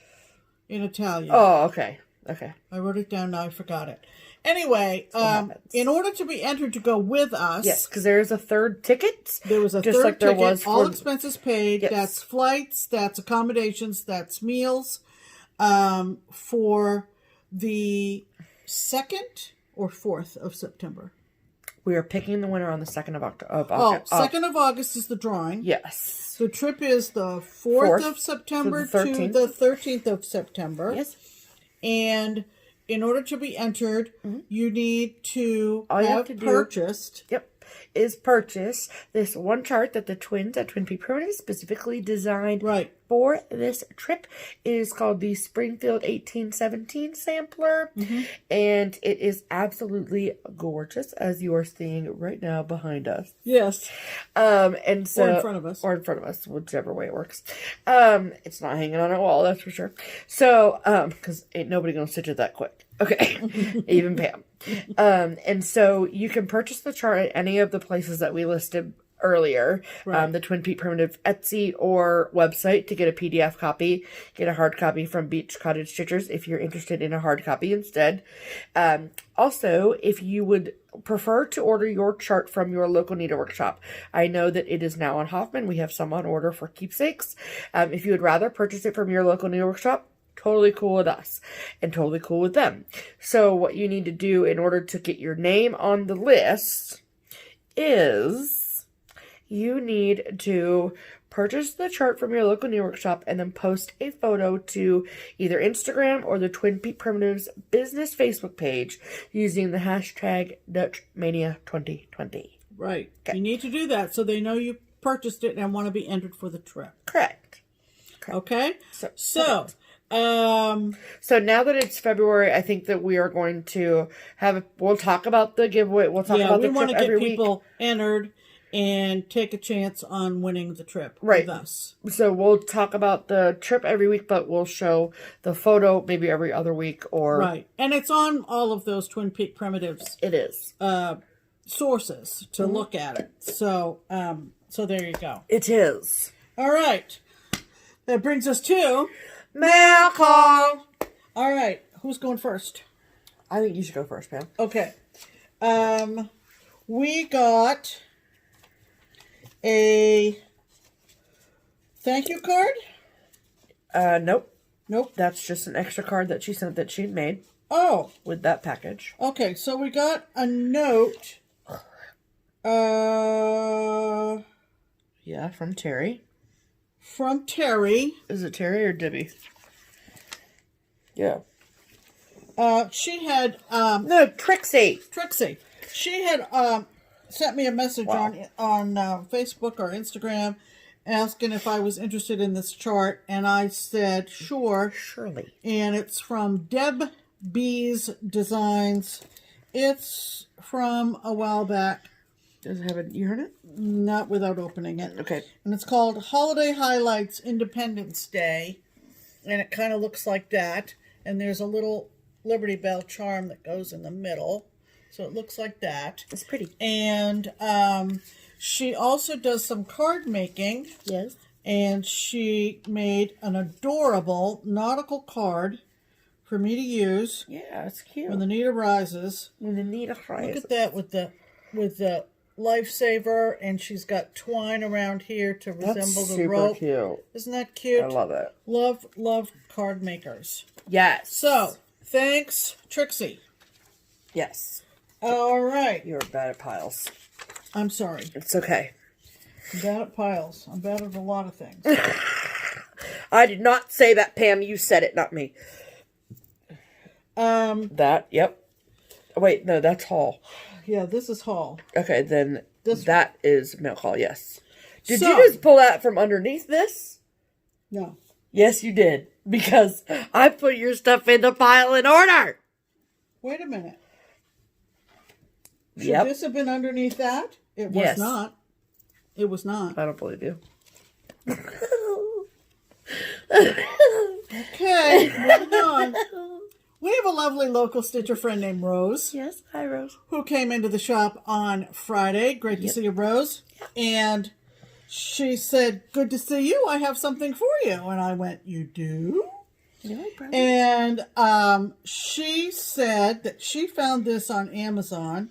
in Italian. Oh, okay. Okay. I wrote it down, now I forgot it. Anyway, in order to be entered to go with us... Yes, because there is a third ticket. There was a just third like there ticket. was all expenses paid. Yes. That's flights, that's accommodations, that's meals. For the 2nd or 4th of September. We are picking the winner on the 2nd of October. Oh, 2nd of August is the drawing. Yes. The trip is the 4th of September to the 13th of September. Yes. And in order to be entered, you need to have purchased is purchase this one chart that the twins at Twin Peak Primitives specifically designed for this trip. It is called the Springfield 1817 Sampler, and it is absolutely gorgeous, as you are seeing right now behind us. Yes. And so, or in front of us. Or in front of us, whichever way it works. It's not hanging on a wall, that's for sure. So, because ain't nobody gonna stitch it that quick. Okay. Even Pam. And so you can purchase the chart at any of the places that we listed earlier, the Twin Peak Primitive Etsy or website to get a PDF copy, get a hard copy from Beach Cottage Stitchers if you're interested in a hard copy instead. Also, if you would prefer to order your chart from your local needlework shop, I know that it is now on Hoffman. We have some on order for Keepsakes. If you would rather purchase it from your local needlework shop, totally cool with us and totally cool with them. So what you need to do in order to get your name on the list is you need to purchase the chart from your local needlework shop and then post a photo to either Instagram or the Twin Peak Primitives business Facebook page using the hashtag DutchMania2020. Right. Okay. You need to do that so they know you purchased it and want to be entered for the trip. Correct. Okay? So now that it's February, I think that we are going to we'll talk about the giveaway. We'll talk about the trip every week. We want to get people entered and take a chance on winning the trip with us. So we'll talk about the trip every week, but we'll show the photo maybe every other week or... Right. And it's on all of those Twin Peak Primitives. It is. Sources to look at it. So, so there you go. It is. All right. That brings us to... Mail call. All right. Who's going first? I think you should go first, Pam. Okay. We got a thank you card? Nope. Nope. That's just an extra card that she sent that she'd made. Oh. With that package. Okay, so we got a note. Yeah, from Terry. From Terry. Is it Terry or Debbie? Yeah. She had... no, Trixie. Trixie. She had sent me a message on Facebook or Instagram asking if I was interested in this chart, and I said, sure. Surely. And it's from Deb B's Designs. It's from a while back. Does it have you heard it? Not without opening it. Okay. And it's called Holiday Highlights Independence Day. And it kind of looks like that. And there's a little Liberty Bell charm that goes in the middle. So it looks like that. It's pretty. And she also does some card making. Yes. And she made an adorable nautical card for me to use. Yeah, it's cute. When the need arises. When the need arises. Look at that with the lifesaver, and she's got twine around here to resemble the rope. That's super cute. Isn't that cute? I love it. Love card makers. Yes. So, thanks, Trixie. Yes. All right. You're bad at piles. I'm sorry. It's okay. I'm bad at piles. I'm bad at a lot of things. I did not say that, Pam. You said it, not me. Yep. Wait, no, that's Hall. Yeah, this is Hall. Okay, then that is Milk Hall, yes. Did So, you just pull that from underneath this? No. Yes, you did. Because I put your stuff in the pile in order. Wait a minute. Should Yep. this have been underneath that? It was not. It was not. I don't believe you. Okay, moving on. We have a lovely local stitcher friend named Rose. Yes, hi, Rose. Who came into the shop on Friday. Great to see you, Rose. And she said, good to see you. I have something for you. And I went, you do? Yeah, and she said that she found this on Amazon.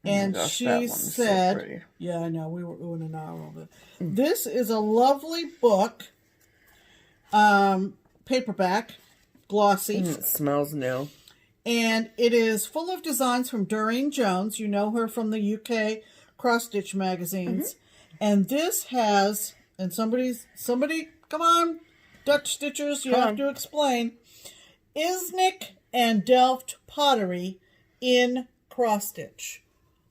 And she said, so yeah, I know, we were oohing and ahhing over it. This is a lovely book, paperback, glossy. It smells new. And it is full of designs from Doreen Jones. You know her from the UK cross-stitch magazines. And this has, and somebody, come on, Dutch stitchers, you have to explain, Isnik and Delft pottery in cross-stitch.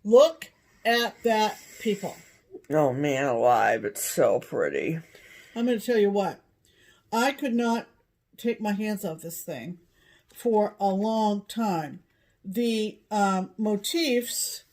Look at that, people. Oh, man alive. It's so pretty. I'm going to tell you what. I could not take my hands off this thing for a long time. The motifs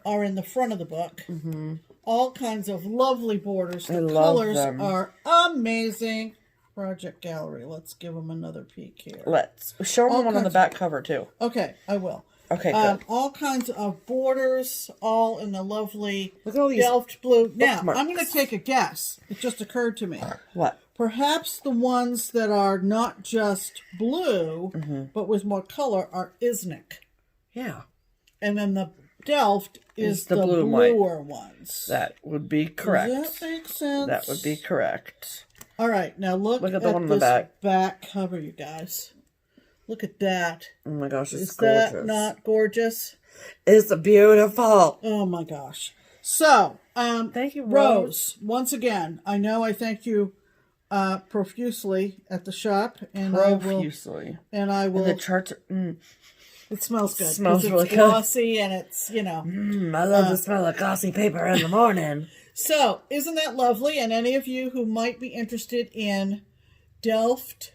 are in the front of the book. Mm-hmm. All kinds of lovely borders. The colors are amazing. Project Gallery. Let's give them another peek here. Let's. Show them one on the back cover, too. Okay, I will. Okay, good. All kinds of borders, all in the lovely Delft blue. Now, I'm going to take a guess. It just occurred to me. What? Perhaps the ones that are not just blue, but with more color, are Isnik. Yeah. And then the Delft is the bluer ones. That would be correct. Does that make sense? That would be correct. All right, now look at the one on the back cover, you guys. Look at that. Oh my gosh, it's gorgeous. Is that not gorgeous? It's beautiful. Oh my gosh. So, thank you, Rose. Once again, I know I thank you profusely at the shop, and I will. And the charts. It smells good. It smells really good. Glossy, and it's I love the smell of glossy paper in the morning. So, isn't that lovely? And any of you who might be interested in Delft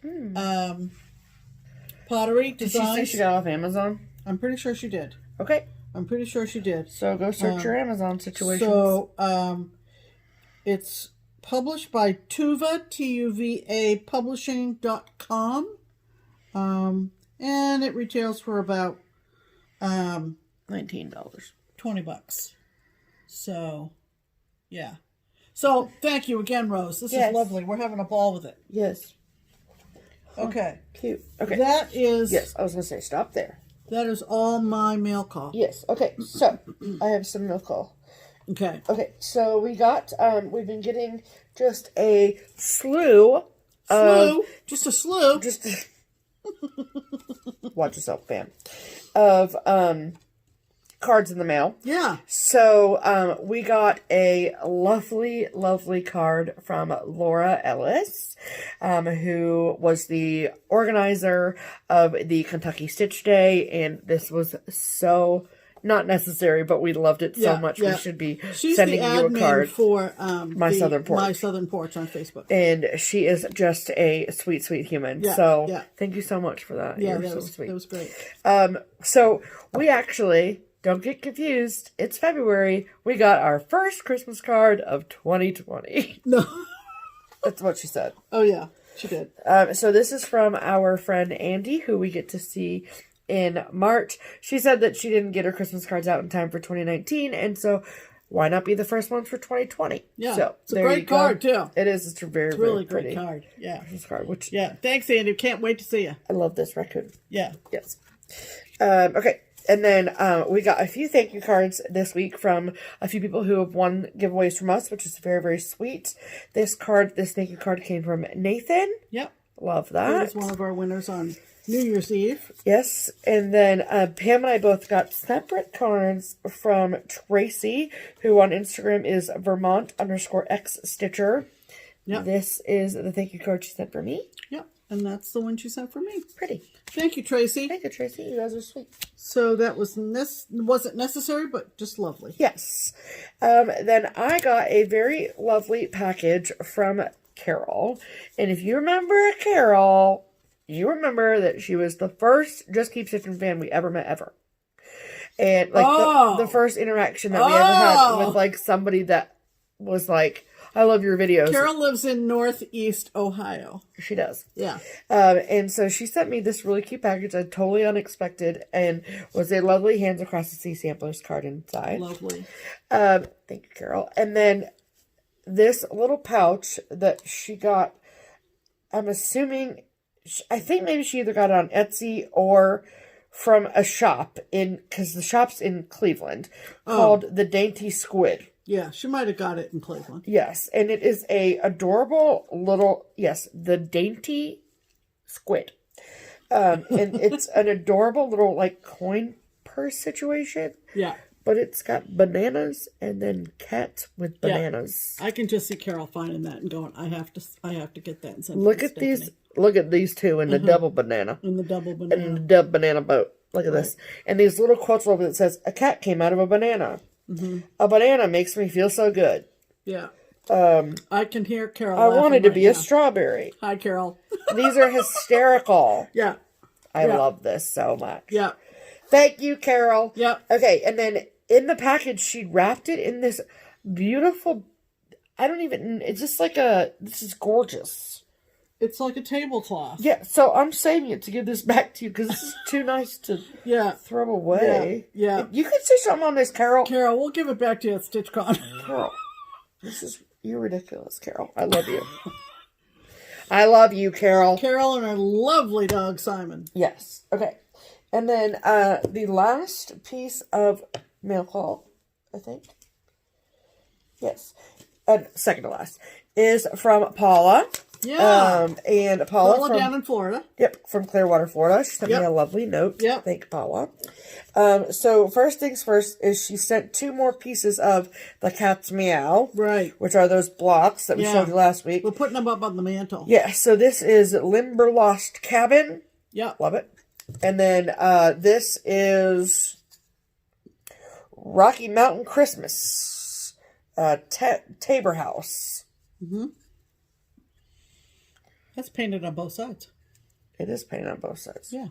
pottery designs. Did she say she got off Amazon? I'm pretty sure she did. Okay. I'm pretty sure she did. So go search your Amazon situations. So it's published by Tuva, Tuva, publishing.com. And it retails for about $19. $20. So, yeah. So, thank you again, Rose. This is lovely. We're having a ball with it. Yes. Okay. Cute. Okay. That is... Yes, I was going to say, stop there. That is all my mail call. Yes. Okay, so, I have some mail call. Okay. Okay, so we got, we've been getting just a slew. Just a slew? Just a... Watch yourself, fam. Of, cards in the mail. Yeah. So, we got a lovely, lovely card from Laura Ellis, who was the organizer of the Kentucky Stitch Day, and this was so not necessary, but we loved it so much. We should be sending you a card for My Southern Porch on Facebook, and she is just a sweet, sweet human. So, thank you so much for that. Yeah, that was sweet. That was great. So we actually. Don't get confused. It's February. We got our first Christmas card of 2020. No. That's what she said. Oh, yeah. She did. So this is from our friend Andy, who we get to see in March. She said that she didn't get her Christmas cards out in time for 2019, and so why not be the first one for 2020? Yeah. So, it's a great card, too. It is. It's a very, really very great card. Yeah. Christmas card. Which, thanks, Andy. Can't wait to see you. I love this raccoon. Yeah. Yes. Okay. And then we got a few thank you cards this week from a few people who have won giveaways from us, which is very, very sweet. This thank you card came from Nathan. Yep. Love that. He was one of our winners on New Year's Eve. Yes. And then Pam and I both got separate cards from Tracy, who on Instagram is Vermont_xstitcher. Yep. This is the thank you card she sent for me. Yep. And that's the one she sent for me. Pretty. Thank you, Tracy. Thank you, Tracy. You guys are sweet. So that wasn't necessary, but just lovely. Yes. Then I got a very lovely package from Carol. And if you remember Carol, you remember that she was the first Just Keep Stitchin fan we ever met ever. And like the first interaction that we ever had with like somebody that was like, I love your videos. Carol lives in Northeast Ohio. She does. Yeah. And so she sent me this really cute package, totally unexpected, and was a lovely Hands Across the Sea samplers card inside. Lovely. Thank you, Carol. And then this little pouch that she got, I'm assuming, I think maybe she either got it on Etsy or from a shop because the shop's in Cleveland, called The Dainty Squid. Yeah, she might have got it in Cleveland. Yes, and it is a adorable little, The Dainty Squid. And it's an adorable little, like, coin purse situation. Yeah. But it's got bananas and then cats with bananas. Yeah. I can just see Carol finding that and going, I have to get that. And send Look at these. Look at these two in the double banana. In the double banana. In the double banana boat. Look at this. And these little quotes over that says, a cat came out of a banana. A banana makes me feel so good. Yeah. I can hear Carol. I wanted to be a strawberry. Hi, Carol. These are hysterical. Yeah. I love this so much. Yeah. Thank you, Carol. Yeah. Okay, and then in the package, she wrapped it in this beautiful, it's just like this is gorgeous. It's like a tablecloth. Yeah, so I'm saving it to give this back to you because this is too nice to throw away. Yeah. You can say something on this, Carol. Carol, we'll give it back to you at StitchCon. Carol, you're ridiculous, Carol. I love you. I love you, Carol. Carol and her lovely dog, Simon. Yes. Okay. And then the last piece of mail call, I think. Yes. Second to last is from Paula. Yeah. And Paula down in Florida. Yep, from Clearwater, Florida. She sent me a lovely note. Yep. Thank you, Paula. So first things first is she sent 2 more pieces of the cat's meow. Right. Which are those blocks that we showed you last week. We're putting them up on the mantle. Yeah, so this is Limberlost Cabin. Yeah. Love it. And then this is Rocky Mountain Christmas. Tabor House. Mm-hmm. That's painted on both sides. It is painted on both sides. Yeah.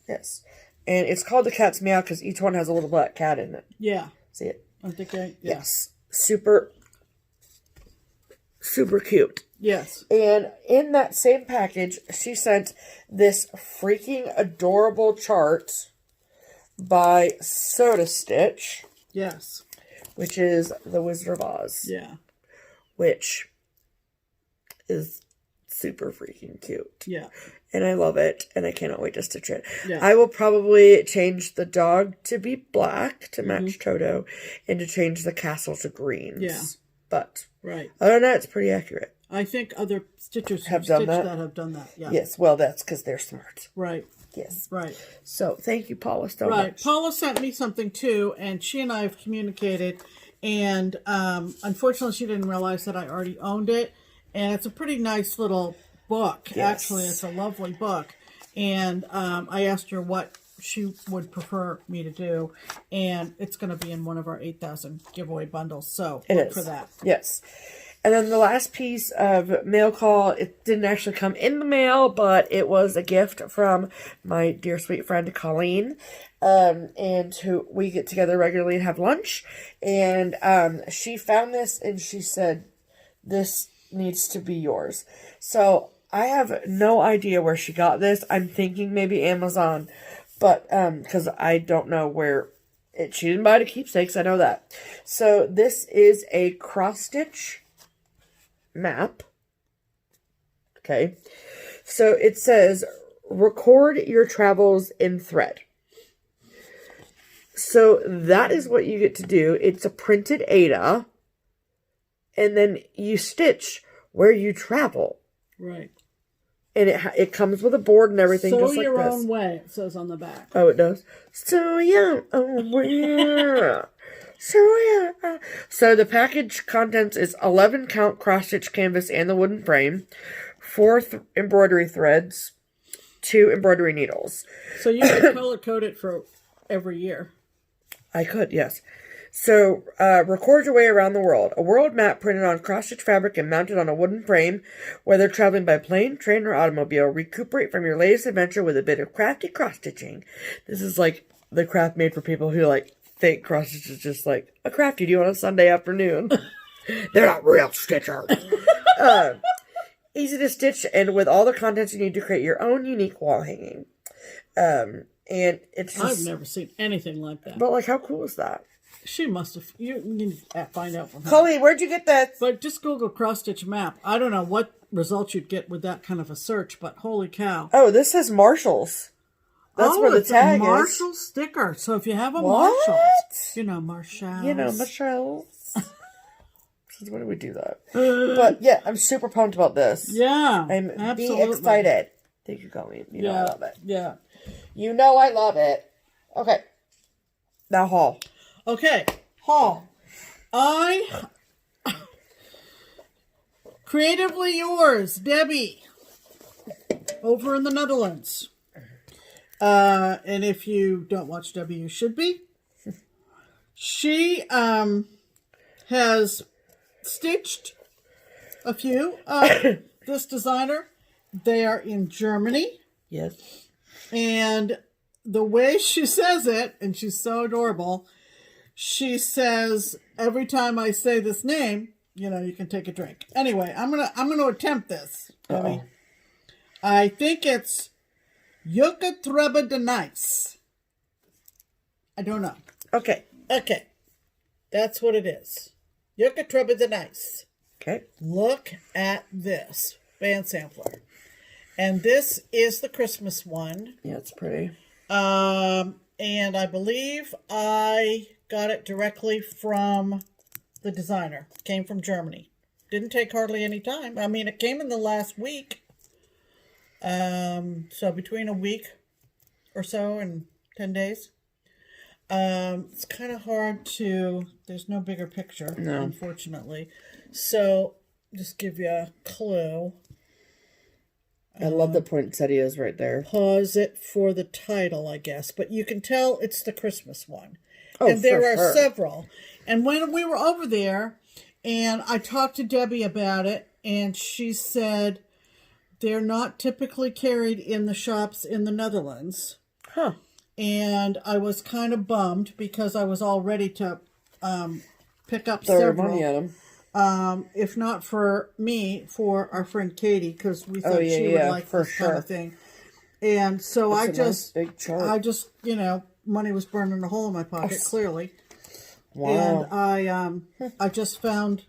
Yes. And it's called the cat's meow because each one has a little black cat in it. Yeah. See it? I think Yes. Super, super cute. Yes. And in that same package, she sent this freaking adorable chart by Soda Stitch. Yes. Which is the Wizard of Oz. Yeah. Which is super freaking cute. Yeah. And I love it. And I cannot wait to stitch it. Yeah. I will probably change the dog to be black to match Toto and to change the castle to greens. Yeah. But right. Other than that, it's pretty accurate. I think other stitchers have done that. Have done that. Yeah. Yes. Well, that's because they're smart. Right. Yes. Right. So thank you, Paula, so much. much. Paula sent me something too, and she and I have communicated. And unfortunately, she didn't realize that I already owned it. And it's a pretty nice little book. Yes. Actually, it's a lovely book. And I asked her what she would prefer me to do. And it's going to be in one of our 8,000 giveaway bundles. So look for that. Yes. And then the last piece of mail call, it didn't actually come in the mail, but it was a gift from my dear sweet friend Colleen, and who we get together regularly and have lunch. And she found this and she said, "This needs to be yours." So I have no idea where she got this. I'm thinking maybe Amazon, but because I don't know where she didn't buy it at Keepsakes, I know that. So this is a cross stitch map. Okay. So it says, record your travels in thread. So that is what you get to do. It's a printed Ada. And then you stitch where you travel. Right. And it comes with a board and everything, just like this. Sew your own way, it says on the back. Oh, it does? Sew your own way. So the package contents is 11 count cross stitch canvas and the wooden frame, 4 embroidery threads, 2 embroidery needles. So you can color code it for every year. I could, yes. So record your way around the world. A world map printed on cross stitch fabric and mounted on a wooden frame. Whether traveling by plane, train, or automobile, recuperate from your latest adventure with a bit of crafty cross stitching. This is like the craft made for people who think cross stitch is just like a craft you do on a Sunday afternoon. They're not real stitchers. Easy to stitch and with all the contents you need to create your own unique wall hanging. And it's just, I've never seen anything like that. But how cool is that? She must have. You need to find out from her. Colleen, where'd you get that? But just Google cross stitch map. I don't know what results you'd get with that kind of a search, but holy cow! Oh, this says Marshalls. That's where the tag is. Marshall sticker. So if you have a Marshalls, Marshalls. Since when did we do that? But yeah, I'm super pumped about this. Yeah, I'm being excited. Thank you, Colleen. You know I love it. Yeah. You know I love it. Okay. Now haul. Okay, haul. Creatively yours, Debbie, over in the Netherlands. And if you don't watch Debbie, you should be. She has stitched a few of this designer. They are in Germany. Yes. And the way she says it, and she's so adorable, she says, every time I say this name, you know, you can take a drink. Anyway, I'm gonna attempt this. Debbie. I think it's Trebbe de Nijs. I don't know. Okay. Okay. That's what it is. Trebbe de Nijs. Okay. Look at this band sampler. And this is the Christmas one. Yeah, it's pretty. And I believe I got it directly from the designer. It came from Germany. Didn't take hardly any time. I mean, it came in the last week. So between a week or so and 10 days. It's kind of hard to, there's no bigger picture, unfortunately. So just give you a clue. I love the poinsettias right there. Pause it for the title, I guess. But you can tell it's the Christmas one. Oh, and there are sure. several. And when we were over there, and I talked to Debbie about it, and she said they're not typically carried in the shops in the Netherlands. Huh. And I was kind of bummed because I was all ready to pick up Throw several. money at them. If not for me, for our friend Katie, because we thought she would like this kind of thing. And so I just, you know, money was burning a hole in my pocket, clearly. Wow. And I just found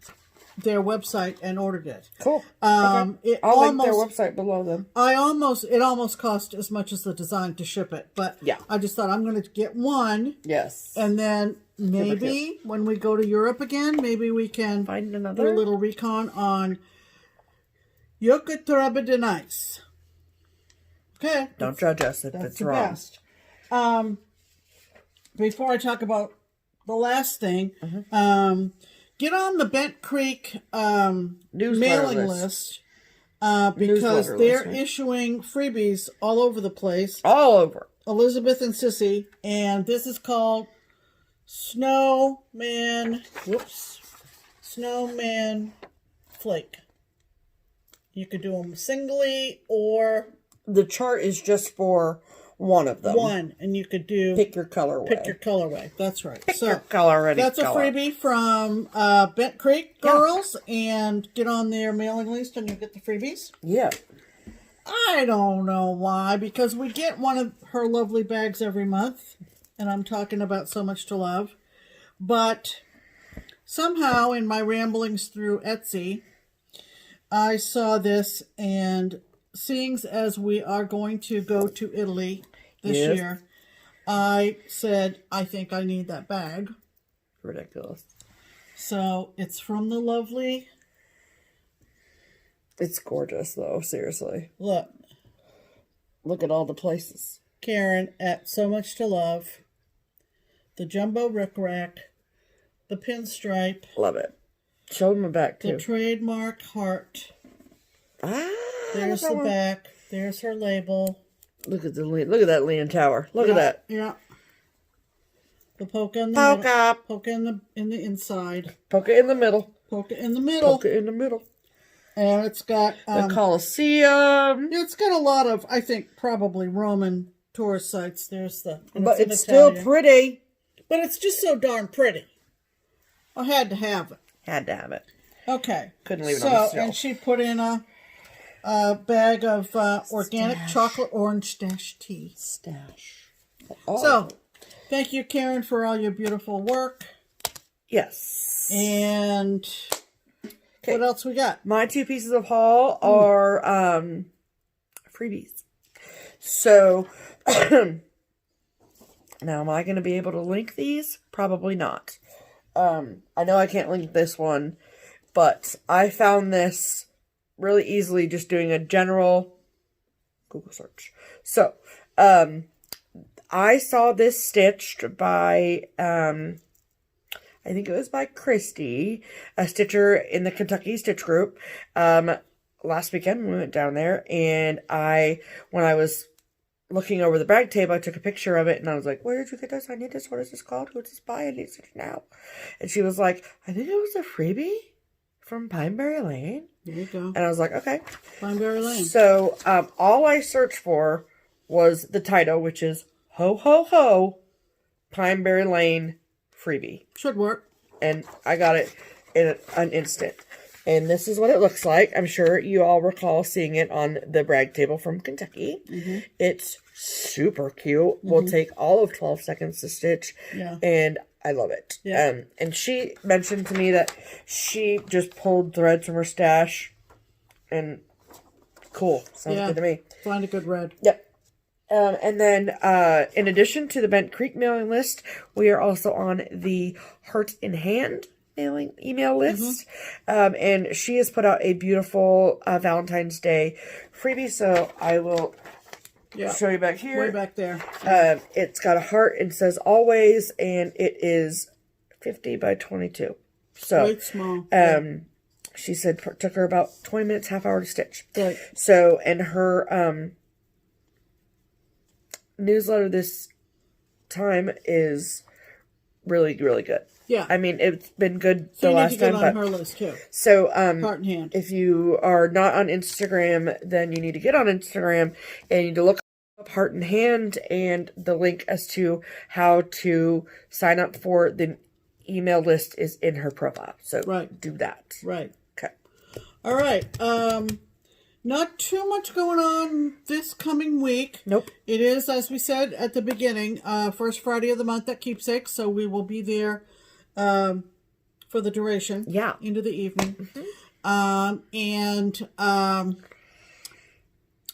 their website and ordered it. Cool. I'll link their website below them. It almost cost as much as the design to ship it, but yeah. I just thought I'm going to get one. Yes. And then maybe when we go to Europe again, maybe we can find another. Do a little recon on Trebbe de Nijs. Okay. Don't judge us if it's wrong. Best. Before I talk about the last thing, get on the Bent Creek mailing list because they're issuing freebies all over the place. All over. Elizabeth and Sissy, and this is called Snowman Flake. You could do them singly, or the chart is just for one of them. One, and you could do pick your colorway. Pick your colorway. That's right. Pick your color. That's a freebie from Bent Creek girls, and get on their mailing list, and you'll get the freebies. Yeah. I don't know why, because we get one of her lovely bags every month, and I'm talking about So Much to Love. But somehow in my ramblings through Etsy, I saw this, and seeing as we are going to go to Italy this year, I said, I think I need that bag. Ridiculous. So it's from the lovely... It's gorgeous, though, seriously. Look at all the places. Karen at So Much to Love, the jumbo rickrack, the pinstripe. Love it. Show them the back, too. The trademark heart. There's the back. There's her label. Look at that Leaning Tower. Look at that. Yeah. The polka in the middle. Polka in the inside. Polka in the middle. Polka in the middle. Polka in the middle. And it's got... the Colosseum. It's got a lot of, I think, probably Roman tourist sites. There's the... But it's still pretty. But it's just so darn pretty. I had to have it. Had to have it. Okay. Couldn't leave it on the shelf. And she put in a bag of organic chocolate orange tea. Oh. So, thank you, Karen, for all your beautiful work. Yes. And... what else we got? My two pieces of haul are freebies. So, now am I going to be able to link these? Probably not. I know I can't link this one, but I found this really easily just doing a general Google search. So, I saw this stitched by... I think it was by Christy, a stitcher in the Kentucky Stitch Group. Last weekend we went down there, and when I was looking over the brag table, I took a picture of it, and I was like, where did you get this? I need this. What is this called? Who's this by? I need this now. And she was like, I think it was a freebie from Pineberry Lane. There you go. And I was like, okay. Pineberry Lane. So, all I searched for was the title, which is Ho Ho Ho Pineberry Lane Freebie. Should work. And I got it in an instant. And this is what it looks like. I'm sure you all recall seeing it on the brag table from Kentucky. Mm-hmm. It's super cute. Mm-hmm. Will take all of 12 seconds to stitch. Yeah. And I love it. Yeah. And she mentioned to me that she just pulled threads from her stash. And cool. Sounds good to me. Find a good red. Yep. And then, in addition to the Bent Creek mailing list, we are also on the Heart in Hand email list. Mm-hmm. And she has put out a beautiful Valentine's Day freebie. So I will show you back here. Way back there. It's got a heart and says always, and it is 50 by 22. So quite small. She said it took her about 20 minutes, half hour to stitch. Right. So, and her newsletter this time is really, really good. Yeah. I mean, it's been good so the last time. You need to get on her list, too. So, Heart in Hand. If you are not on Instagram, then you need to get on Instagram and you need to look up Heart in Hand and the link as to how to sign up for the email list is in her profile. So, do that. Right. Okay. All right. Not too much going on this coming week. Nope. It is, as we said at the beginning, first Friday of the month at Keepsakes, so we will be there for the duration. Yeah. Into the evening. Mm-hmm.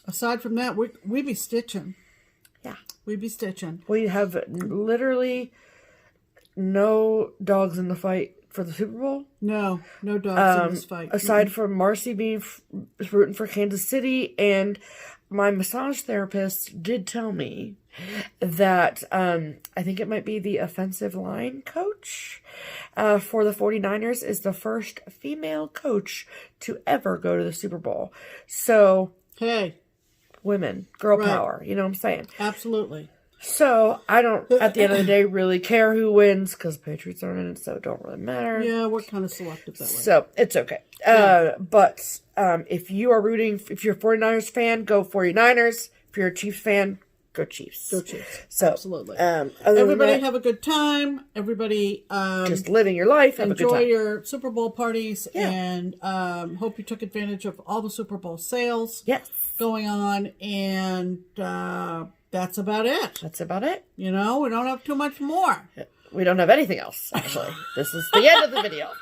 Aside from that, we be stitching. Yeah. We be stitching. We have literally no dogs in the fight for the Super Bowl. No dogs in this fight. Aside from Marcy being rooting for Kansas City, and my massage therapist did tell me that I think it might be the offensive line coach for the 49ers is the first female coach to ever go to the Super Bowl. So, hey, women, girl power, you know what I'm saying? Absolutely. So, I don't, at the end of the day, really care who wins, because Patriots aren't in it, so it don't really matter. Yeah, we're kind of selective that way. So, it's okay. Yeah. But, if you are rooting, if you're a 49ers fan, go 49ers. If you're a Chiefs fan, go Chiefs. Go Chiefs. So, absolutely. Everybody have a good time. Everybody, just living your life. Have enjoy a good time. your Super Bowl parties, and hope you took advantage of all the Super Bowl sales going on, and that's about it. That's about it. You know, we don't have too much more. We don't have anything else, actually. This is the end of the video.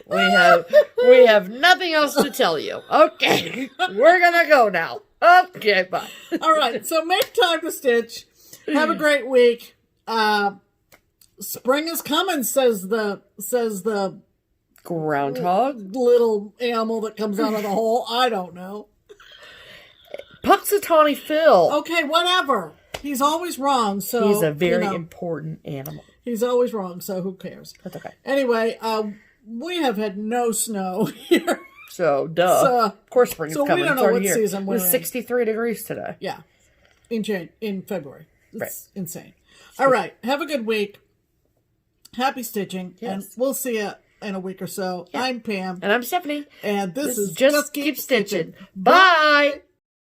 we have nothing else to tell you. Okay. We're gonna go now. Okay, bye. All right, so make time to stitch. Have a great week. Spring is coming, says the groundhog, little animal that comes out of the hole. I don't know. Puxatawny Phil. Okay, whatever. He's always wrong. So he's a very important animal. He's always wrong. So who cares? That's okay. Anyway, we have had no snow here. So duh. So, of course, spring is coming. We don't know what season we're in. It was 63 degrees today. Yeah, in February. It's insane. All right, have a good week. Happy stitching, and we'll see you in a week or so. I'm Pam. And I'm Stephanie. And this is Just Keep Stitching. Bye!